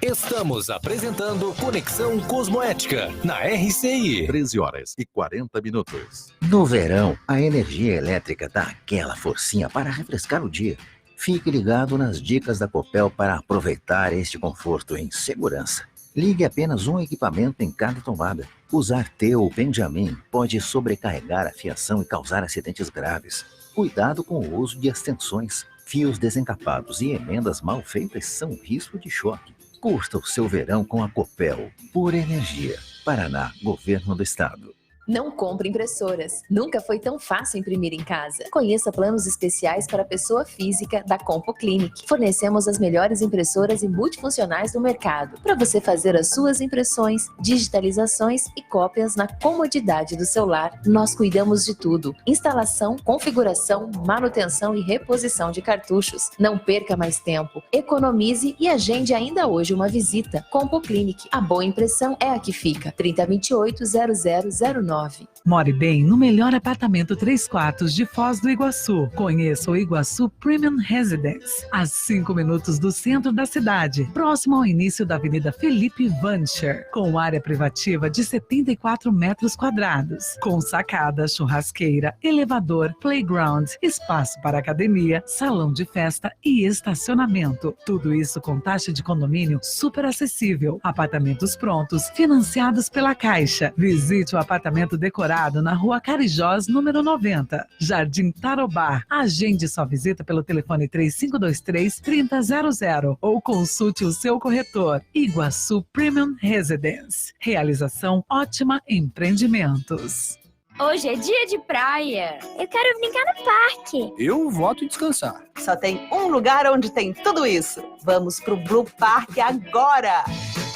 Estamos apresentando Conexão Cosmoética na RCI.
13h40.
No verão, a energia elétrica dá aquela forcinha para refrescar o dia. Fique ligado nas dicas da Copel para aproveitar este conforto em segurança. Ligue apenas um equipamento em cada tomada. Usar T ou Benjamin pode sobrecarregar a fiação e causar acidentes graves. Cuidado com o uso de extensões. Fios desencapados e emendas mal feitas são risco de choque. Curta o seu verão com a Copel. Pura energia. Paraná, Governo do Estado.
Não compre impressoras. Nunca foi tão fácil imprimir em casa. Conheça planos especiais para pessoa física da Compo Clinic. Fornecemos as melhores impressoras e multifuncionais do mercado para você fazer as suas impressões, digitalizações e cópias na comodidade do seu lar. Nós cuidamos de tudo: instalação, configuração, manutenção e reposição de cartuchos. Não perca mais tempo. Economize e agende ainda hoje uma visita. Compo Clinic. A boa impressão é a que fica. 3028-0009.
More bem no melhor apartamento 3 quartos de Foz do Iguaçu. Conheça o Iguaçu Premium Residence, a 5 minutos do centro da cidade, próximo ao início da Avenida Felipe Vancher, com área privativa de 74 metros quadrados, com sacada, churrasqueira, elevador, playground, espaço para academia, salão de festa e estacionamento. Tudo isso com taxa de condomínio super acessível. Apartamentos prontos, financiados pela Caixa. Visite o apartamento decorado na Rua Carijós, número 90, Jardim Tarobá. Agende sua visita pelo telefone 3523-3000 ou consulte o seu corretor. Iguaçu Premium Residence. Realização Ótima Empreendimentos.
Hoje é dia de praia. Eu quero brincar no parque.
Eu voto em descansar.
Só tem um lugar onde tem tudo isso. Vamos pro Blue Park agora!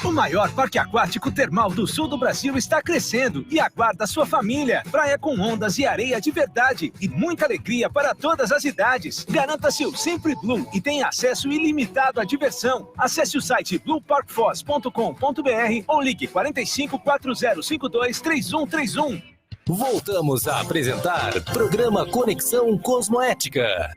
O maior parque aquático termal do sul do Brasil está crescendo e aguarda sua família. Praia com ondas e areia de verdade e muita alegria para todas as idades. Garanta seu Sempre Blue e tenha acesso ilimitado à diversão. Acesse o site blueparkfoz.com.br ou ligue 45 4052 3131.
Voltamos a apresentar programa Conexão Cosmoética.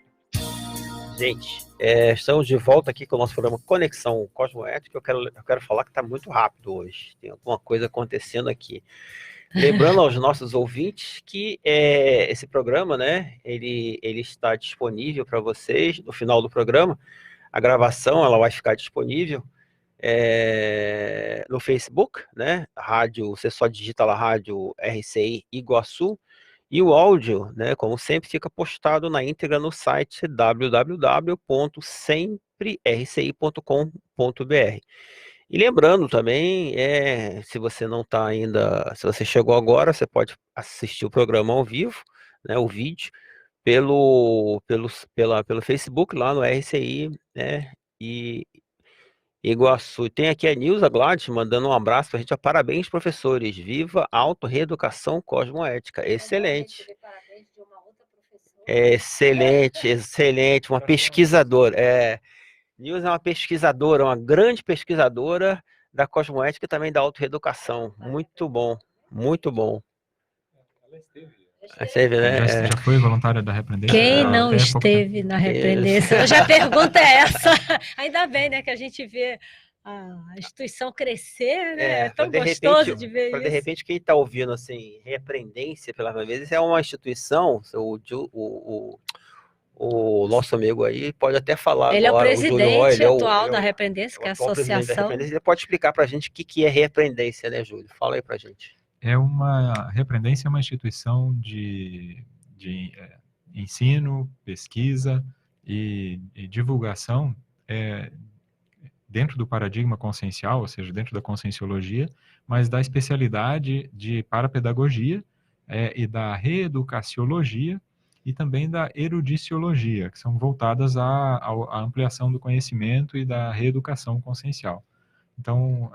Gente, estamos de volta aqui com o nosso programa Conexão Cosmoética. Eu quero falar que está muito rápido hoje. Tem alguma coisa acontecendo aqui. Lembrando aos nossos ouvintes que esse programa, né, ele está disponível para vocês no final do programa. A gravação ela vai ficar disponível no Facebook, né? Rádio, você só digita lá Rádio RCI Iguaçu, e o áudio, né, como sempre, fica postado na íntegra no site www.semprerci.com.br. E lembrando também, se você não está ainda, se você chegou agora, você pode assistir o programa ao vivo, né, o vídeo, pelo Facebook, lá no RCI, né, e Iguaçu. Tem aqui a Nilza Gladys mandando um abraço para a gente. Parabéns, professores. Viva a autorreeducação cosmoética. Excelente. Excelente, excelente. Uma pesquisadora. Nilza é uma pesquisadora, uma grande pesquisadora da cosmoética e também da autorreeducação. Muito bom, muito bom.
Né? Já foi voluntária da Repreendência?
Quem não esteve na Repreendência? Hoje a pergunta é essa. Ainda bem, né, que a gente vê a instituição crescer, né? É tão gostoso de ver isso.
De repente, quem está ouvindo assim, Repreendência pela primeira vez, é uma instituição, o nosso amigo aí pode até falar.
Ele
agora,
é o presidente atual da Repreendência, que é a associação.
Ele pode explicar para a gente o que é Repreendência, né, Júlio? Fala aí para a gente.
Repreendência é uma instituição de ensino, pesquisa e divulgação dentro do paradigma consciencial, ou seja, dentro da conscienciologia, mas da especialidade de parapedagogia e da reeducaciologia e também da erudiciologia, que são voltadas à ampliação do conhecimento e da reeducação consciencial. Então,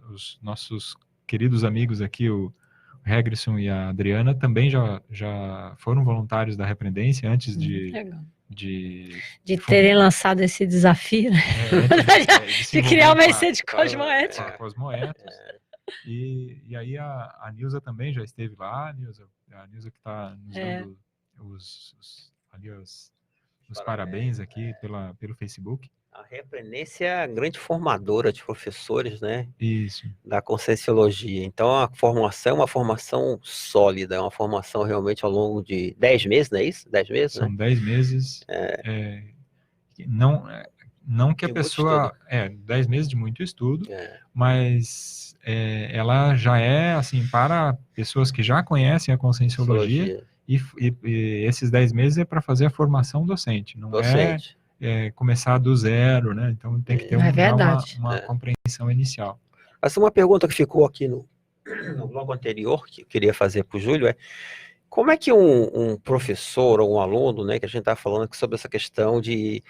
os nossos queridos amigos aqui, o Regrisson e a Adriana, também já foram voluntários da Repreendência antes de
terem lançado esse desafio, né? De criar uma IC de cosmoética.
Cosmoéticos. E aí a Nilza também já esteve lá, a Nilza que está nos dando os parabéns aqui pelo Facebook.
A reaprendência é a grande formadora de professores, né?
Isso.
Da Conscienciologia. Então, a formação é uma formação sólida, é uma formação realmente ao longo de 10 meses, não é isso? 10 meses,
São
né?
10 meses. Não que a
De muito
pessoa...
estudo.
10 meses de muito estudo, mas ela já é, assim, para pessoas que já conhecem a Conscienciologia, e esses 10 meses é para fazer a formação docente, não é começar do zero, né? Então tem que ter uma compreensão inicial.
Mas uma pergunta que ficou aqui no bloco anterior, que eu queria fazer para o Júlio, é como é que um professor ou um aluno, né, que a gente está falando aqui sobre essa questão de,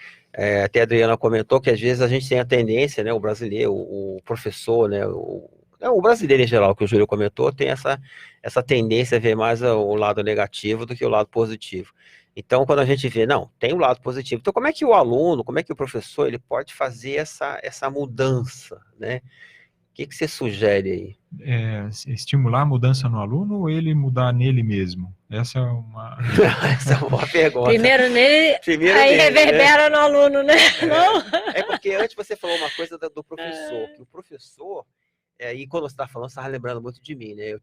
até a Adriana comentou que às vezes a gente tem a tendência, né, o brasileiro, o professor, né, o brasileiro em geral, que o Júlio comentou, tem essa tendência a ver mais o lado negativo do que o lado positivo. Então, quando a gente vê, não, tem um lado positivo. Então, como é que o aluno, como é que o professor, ele pode fazer essa mudança, né? O que você sugere aí?
Estimular a mudança no aluno ou ele mudar nele mesmo? Essa é uma
boa pergunta.
Primeiro nele, aí reverbera no aluno, né? Não?
É porque antes você falou uma coisa do professor, que o professor, e quando você está falando, você estava lembrando muito de mim, né?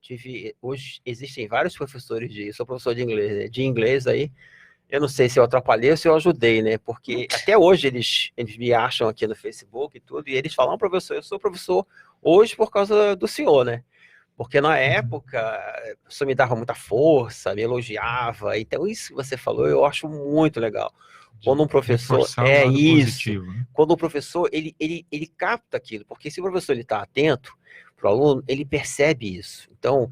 Hoje existem vários professores eu sou professor de inglês, né? De inglês aí, eu não sei se eu atrapalhei ou se eu ajudei, né? Porque até hoje eles me acham aqui no Facebook e tudo, e eles falam, professor, eu sou professor hoje por causa do senhor, né? Porque na época, o senhor me dava muita força, me elogiava, então isso que você falou eu acho muito legal. Quando um professor
positivo, né?
Quando o professor, ele capta aquilo, porque se o professor está atento para o aluno, ele percebe isso. Então,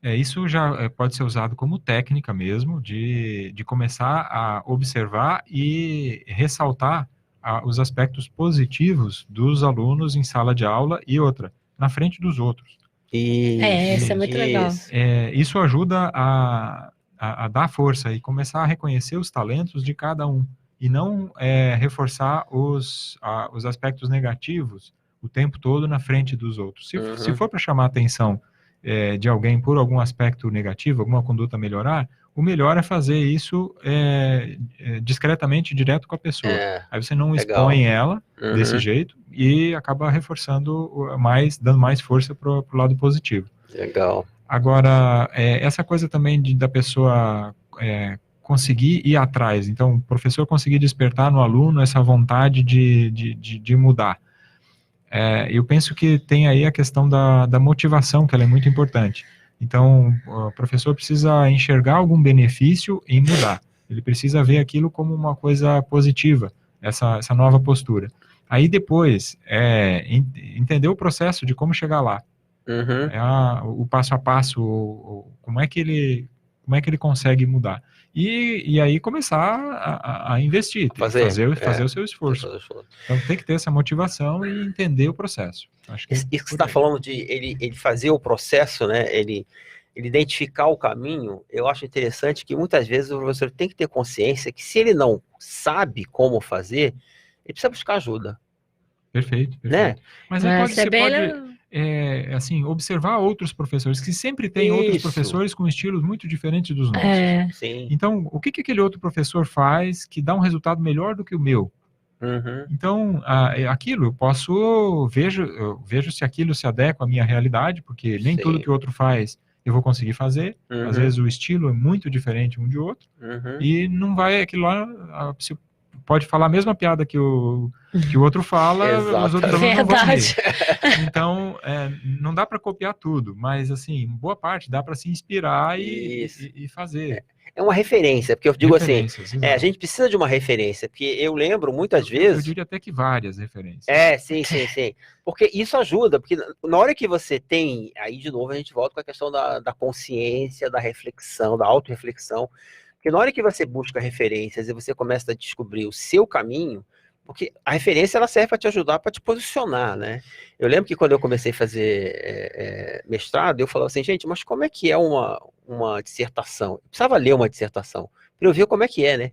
isso já pode ser usado como técnica mesmo, de começar a observar e ressaltar os aspectos positivos dos alunos em sala de aula e outra, na frente dos outros.
Isso é muito legal.
Isso ajuda a dar força e começar a reconhecer os talentos de cada um, e não reforçar os aspectos negativos o tempo todo na frente dos outros. Se for para chamar a atenção de alguém por algum aspecto negativo, alguma conduta a melhorar, o melhor é fazer isso discretamente, direto com a pessoa. Aí você não expõe ela desse jeito e acaba reforçando dando mais força para o lado positivo.
Legal.
Agora, essa coisa também da pessoa conseguir ir atrás, então o professor conseguir despertar no aluno essa vontade de mudar. Eu penso que tem aí a questão da motivação, que ela é muito importante. Então, o professor precisa enxergar algum benefício em mudar. Ele precisa ver aquilo como uma coisa positiva, essa nova postura. Aí depois, entender o processo de como chegar lá. O passo a passo, como é que ele consegue mudar. E aí começar a investir, fazer o seu esforço. Então tem que ter essa motivação e entender o processo. Acho que
isso que você está falando de ele fazer o processo, né? Ele identificar o caminho, eu acho interessante que muitas vezes o professor tem que ter consciência que se ele não sabe como fazer, ele precisa buscar ajuda.
Perfeito.
Né?
Mas aí você pode assim, observar outros professores, que sempre tem outros professores com estilos muito diferentes dos nossos.
Sim.
Então, o que aquele outro professor faz que dá um resultado melhor do que o meu? Então, aquilo eu vejo se aquilo se adequa à minha realidade, porque nem tudo que o outro faz eu vou conseguir fazer. Às vezes o estilo é muito diferente um de outro, e não vai aquilo lá... Pode falar a mesma piada que o outro fala, os outros não vão rir. Então, não dá para copiar tudo, mas, assim, boa parte dá para se inspirar e fazer.
É uma referência, porque eu digo assim, a gente precisa de uma referência, porque eu lembro muitas vezes...
Eu diria até que várias referências.
Sim. Porque isso ajuda, porque na hora que você tem... Aí, de novo, a gente volta com a questão da consciência, da reflexão, da autorreflexão. Porque na hora que você busca referências e você começa a descobrir o seu caminho, porque a referência ela serve para te ajudar, para te posicionar, né? Eu lembro que quando eu comecei a fazer mestrado, eu falava assim, gente, mas como é que é uma dissertação? Eu precisava ler uma dissertação, para eu ver como é que é, né?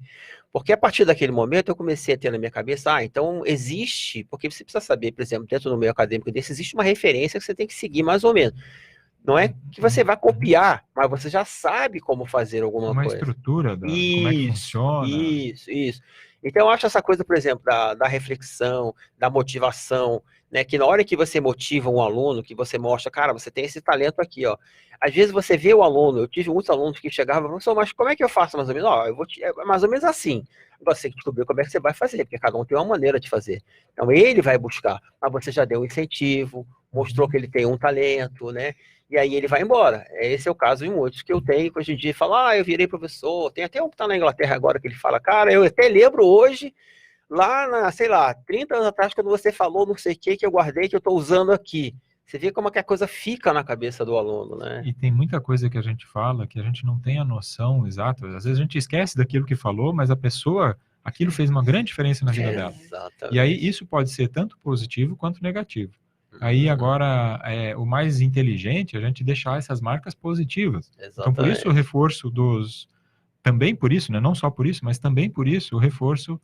Porque a partir daquele momento eu comecei a ter na minha cabeça, então existe, porque você precisa saber, por exemplo, dentro do meio acadêmico desse, existe uma referência que você tem que seguir mais ou menos. Não é que você vai copiar, mas você já sabe como fazer alguma coisa.
Uma estrutura, como é que funciona.
Isso. Então, eu acho essa coisa, por exemplo, da reflexão, da motivação, né? Que na hora que você motiva um aluno, que você mostra, cara, você tem esse talento aqui, ó. Às vezes você vê o aluno, eu tive muitos alunos que chegavam, professor, mas como é que eu faço mais ou menos? Ó, é mais ou menos assim. Você tem que descobrir como é que você vai fazer, porque cada um tem uma maneira de fazer. Então, ele vai buscar, mas você já deu um incentivo, mostrou que ele tem um talento, né? E aí ele vai embora. Esse é o caso de muitos que eu tenho, que hoje em dia falam, eu virei professor. Tem até um que está na Inglaterra agora, que ele fala, cara, eu até lembro hoje, lá, sei lá, 30 anos atrás, quando você falou não sei o que eu guardei, que eu estou usando aqui. Você vê como é que a coisa fica na cabeça do aluno, né?
E tem muita coisa que a gente fala que a gente não tem a noção exata. Às vezes a gente esquece daquilo que falou, mas a pessoa, aquilo fez uma grande diferença na vida dela.
Exatamente.
E aí isso pode ser tanto positivo quanto negativo. Aí agora, o mais inteligente é a gente deixar essas marcas positivas.
Exatamente.
Então por isso o reforço também por isso, né? Não só por isso, mas também por isso o reforço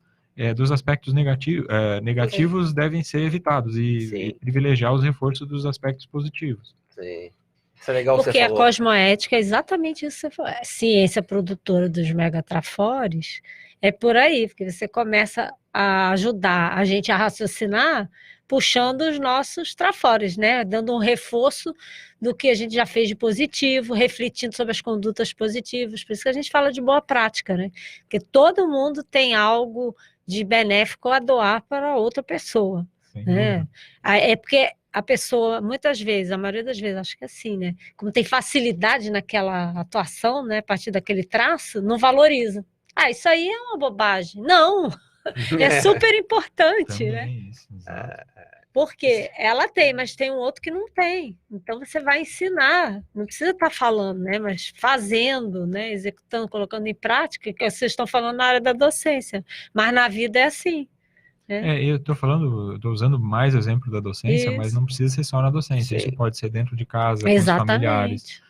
dos aspectos negativos devem ser evitados e privilegiar os reforços dos aspectos positivos.
Sim. Isso é legal.
Porque
você
a
falou.
cosmoética é exatamente isso que você falou. A ciência produtora dos megatrafores é por aí, porque você começa a ajudar a gente a raciocinar puxando os nossos trafores, né? Dando um reforço do que a gente já fez de positivo, refletindo sobre as condutas positivas. Por isso que a gente fala de boa prática, né? Porque todo mundo tem algo de benéfico a doar para outra pessoa, né? É porque a pessoa, muitas vezes, a maioria das vezes, acho que é assim, né? Como tem facilidade naquela atuação, né? A partir daquele traço, não valoriza. Isso aí é uma bobagem. Não! É super importante, né?
Isso,
Porque ela tem, mas tem um outro que não tem. Então você vai ensinar, não precisa estar falando, né? Mas fazendo, né? Executando, colocando em prática, que vocês estão falando na área da docência. Mas na vida é assim. Né?
Eu estou usando mais o exemplo da docência, mas não precisa ser só na docência. Isso pode ser dentro de casa, com os familiares.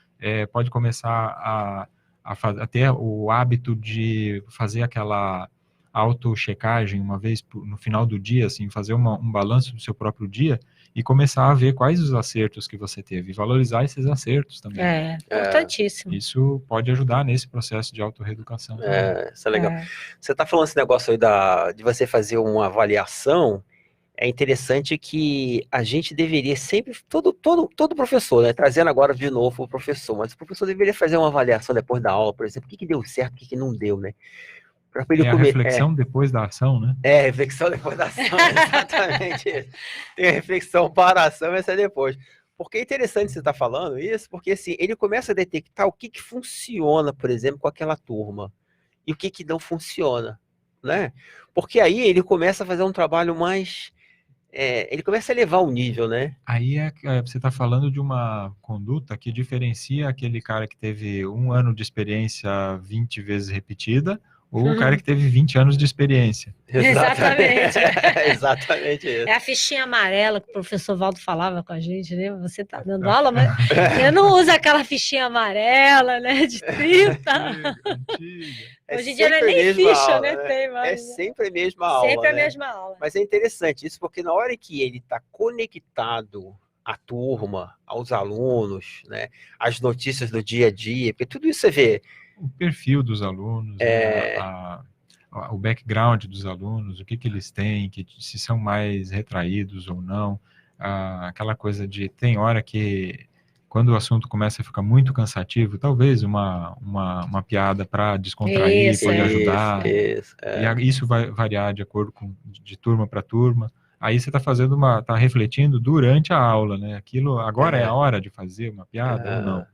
Pode começar a ter o hábito de fazer aquela auto-checagem uma vez no final do dia, assim, fazer um balanço do seu próprio dia e começar a ver quais os acertos que você teve e valorizar esses acertos também.
Importantíssimo.
Isso pode ajudar nesse processo de autorreeducação.
Isso é legal. Você está falando esse negócio aí de você fazer uma avaliação. É interessante que a gente deveria sempre, todo professor, né, trazendo agora de novo o professor, mas o professor deveria fazer uma avaliação depois da aula, por exemplo, o que deu certo, o que não deu, né?
A reflexão depois da ação, né?
Reflexão depois da ação, exatamente. Tem a reflexão para a ação, essa é depois. Porque é interessante você estar falando isso, porque assim, ele começa a detectar o que funciona, por exemplo, com aquela turma, e o que não funciona, né? Porque aí ele começa a fazer um trabalho mais... ele começa a elevar o nível, né?
Aí você está falando de uma conduta que diferencia aquele cara que teve 1 ano de experiência 20 vezes repetida, ou o cara que teve 20 anos de experiência.
Exatamente.
Exatamente isso.
É a fichinha amarela que o professor Valdo falava com a gente, né? Você está dando aula, mas eu não uso aquela fichinha amarela, né? De 30. Hoje em dia não é nem ficha,
aula,
né? Tem mais,
sempre a mesma aula.
Sempre a mesma aula.
Mas é interessante isso, porque na hora que ele está conectado à turma, aos alunos, né? Às notícias do dia a dia, porque tudo isso você vê.
O perfil dos alunos, o background dos alunos, o que eles têm, se são mais retraídos ou não, aquela coisa de, tem hora que, quando o assunto começa a ficar muito cansativo, talvez uma piada para descontrair pode ajudar, e isso vai variar de acordo de turma para turma. Aí você está refletindo durante a aula, né? Aquilo, agora é a hora de fazer uma piada ou não?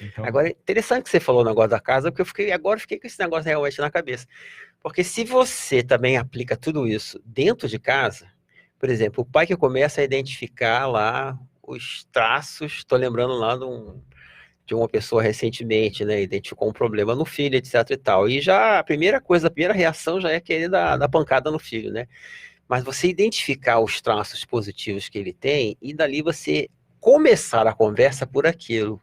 Então... Agora, é interessante que você falou o negócio da casa, porque eu fiquei com esse negócio realmente na cabeça. Porque se você também aplica tudo isso dentro de casa, por exemplo, o pai que começa a identificar lá os traços, estou lembrando lá de uma pessoa recentemente, né, identificou um problema no filho, etc e tal, e já a primeira reação já é querer dar pancada no filho, né? Mas você identificar os traços positivos que ele tem, e dali você começar a conversa por aquilo.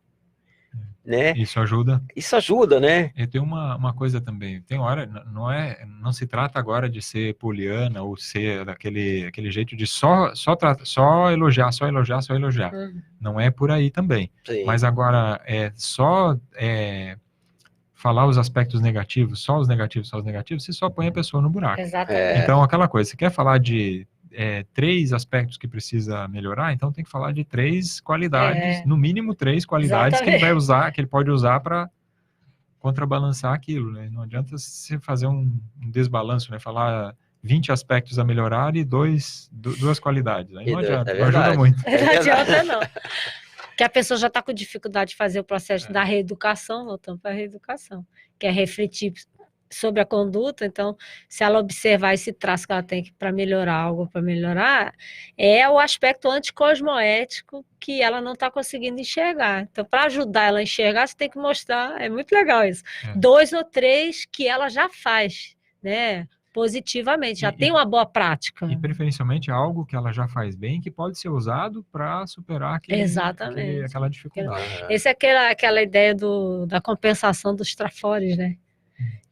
Né?
Isso ajuda.
Isso ajuda, né?
E tem uma coisa também, tem hora, não se trata agora de ser poliana ou ser aquele jeito de só elogiar. Não é por aí também.
Sim.
Mas agora falar os aspectos negativos, só os negativos, você só põe a pessoa no buraco.
Exatamente.
Então, aquela coisa, você quer falar de 3 aspectos que precisa melhorar, então tem que falar de 3 qualidades, no mínimo 3 qualidades que ele vai usar, que ele pode usar para contrabalançar aquilo, né? Não adianta você fazer um desbalanço, né? Falar 20 aspectos a melhorar e 2 qualidades. Aí não adianta, não ajuda muito.
Não adianta, não. Que a pessoa já está com dificuldade de fazer o processo da reeducação, voltando para a reeducação, que é refletir sobre a conduta. Então, se ela observar esse traço que ela tem para melhorar algo, para melhorar, é o aspecto anticosmoético que ela não está conseguindo enxergar. Então, para ajudar ela a enxergar, você tem que mostrar, é muito legal isso, 2 ou 3 que ela já faz, né? Positivamente, já tem uma boa prática.
E preferencialmente algo que ela já faz bem, que pode ser usado para superar aquela dificuldade.
Essa é aquela ideia da compensação dos trafores, né?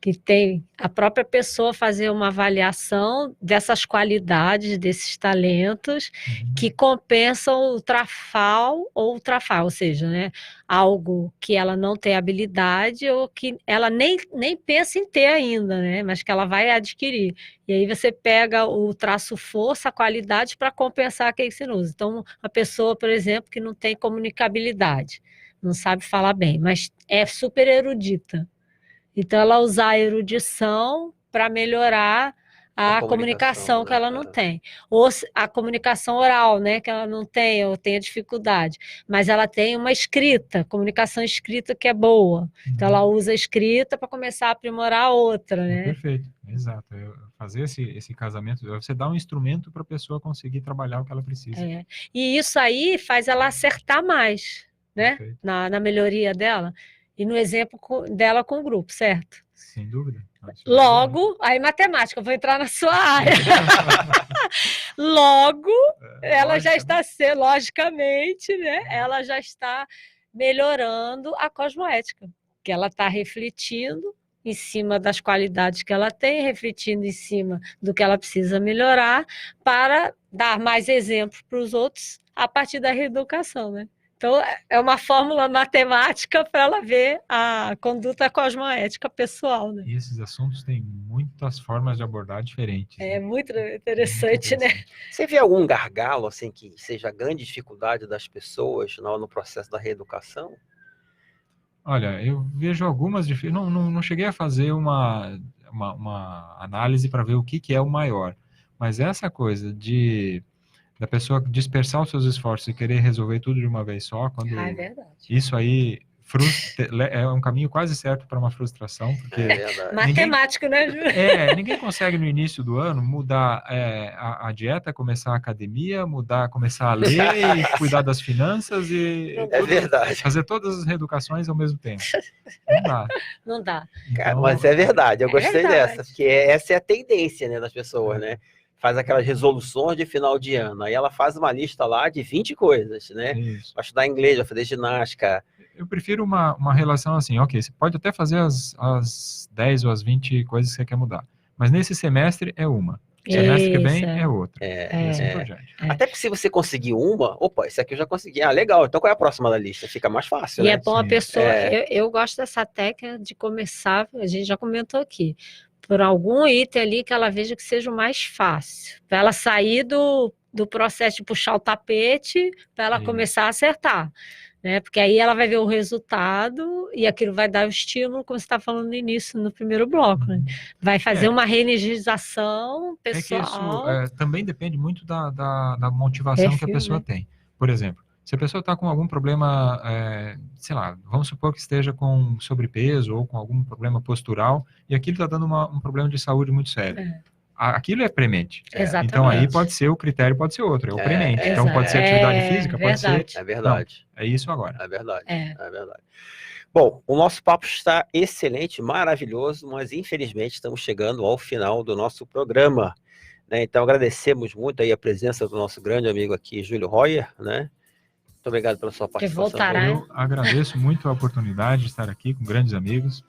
Que tem a própria pessoa fazer uma avaliação dessas qualidades, desses talentos, que compensam o trafal ou o trafal, ou seja, né, algo que ela não tem habilidade ou que ela nem pensa em ter ainda, né, mas que ela vai adquirir. E aí você pega o traço força, a qualidade, para compensar aquele que você não usa. Então, a pessoa, por exemplo, que não tem comunicabilidade, não sabe falar bem, mas é super erudita. Então, ela usar a erudição para melhorar a comunicação que ela não tem. Ou a comunicação oral, né, que ela não tem, ou tem dificuldade. Mas ela tem uma escrita, comunicação escrita que é boa. Então, ela usa a escrita para começar a aprimorar a outra, né?
Perfeito, exato. Fazer esse casamento, você dá um instrumento para a pessoa conseguir trabalhar o que ela precisa.
E isso aí faz ela acertar mais, né, na melhoria dela. E no exemplo dela com o grupo, certo?
Sem dúvida.
Logo, aí matemática, eu vou entrar na sua área. Logo, ela já está logicamente, né? Ela já está melhorando a cosmoética, que ela está refletindo em cima das qualidades que ela tem, refletindo em cima do que ela precisa melhorar, para dar mais exemplos para os outros a partir da reeducação, né? Então, é uma fórmula matemática para ela ver a conduta cosmoética pessoal, né?
E esses assuntos têm muitas formas de abordar diferentes.
É muito interessante, né?
Você vê algum gargalo, assim, que seja a grande dificuldade das pessoas no processo da reeducação?
Olha, eu vejo algumas dificuldades. Não cheguei a fazer uma análise para ver o que é o maior. Mas essa coisa da pessoa dispersar os seus esforços e querer resolver tudo de uma vez só, quando
é verdade.
Isso aí é um caminho quase certo para uma frustração, porque
matemático, né?
Ninguém consegue no início do ano mudar a dieta, começar a academia, começar a ler e cuidar das finanças e fazer todas as reeducações ao mesmo tempo. Não dá.
Não dá.
Cara, mas é verdade, eu gostei dessa, porque essa é a tendência, né, das pessoas, né? Faz aquelas resoluções de final de ano, aí ela faz uma lista lá de 20 coisas, né? Vai estudar inglês, vai fazer ginástica.
Eu prefiro uma relação assim, ok, você pode até fazer as 10 ou as 20 coisas que você quer mudar, mas nesse semestre é uma, semestre que vem é outra, e assim por diante.
Até que se você conseguir uma, opa, esse aqui eu já consegui, legal, então qual é a próxima da lista? Fica mais fácil, né?
E é bom a pessoa, eu gosto dessa técnica de começar, a gente já comentou aqui, por algum item ali que ela veja que seja o mais fácil, para ela sair do processo de puxar o tapete, para ela começar a acertar, né? Porque aí ela vai ver o resultado e aquilo vai dar o estímulo, como você está falando no início, no primeiro bloco, né? Vai fazer uma reenergização pessoal.
É que isso também depende muito da motivação que a pessoa tem. Por exemplo, se a pessoa está com algum problema, sei lá, vamos supor que esteja com sobrepeso ou com algum problema postural e aquilo está dando um problema de saúde muito sério. Aquilo é premente.
Exatamente.
Então aí o critério pode ser outro, é o premente. Então pode ser atividade física, pode ser...
É verdade.
Não, é isso agora.
É verdade. Bom, o nosso papo está excelente, maravilhoso, mas infelizmente estamos chegando ao final do nosso programa, né? Então agradecemos muito aí a presença do nosso grande amigo aqui, Júlio Royer, né? Muito obrigado pela sua participação.
Eu agradeço muito a oportunidade de estar aqui com grandes amigos.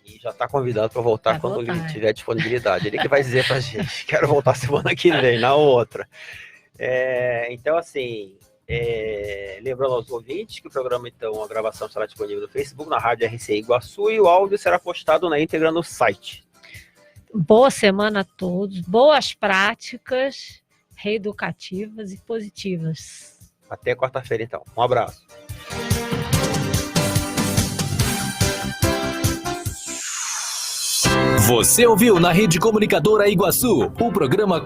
E já está convidado para voltar quando ele tiver disponibilidade. Ele que vai dizer para a gente, quero voltar semana que vem, na outra. Então, assim, Lembrando aos ouvintes que o programa, então, a gravação estará disponível no Facebook, na Rádio RCI Iguaçu, e o áudio será postado na íntegra no site.
Boa semana a todos, boas práticas reeducativas e positivas.
Até quarta-feira, então. Um abraço.
Você ouviu na Rede Comunicadora Iguaçu o programa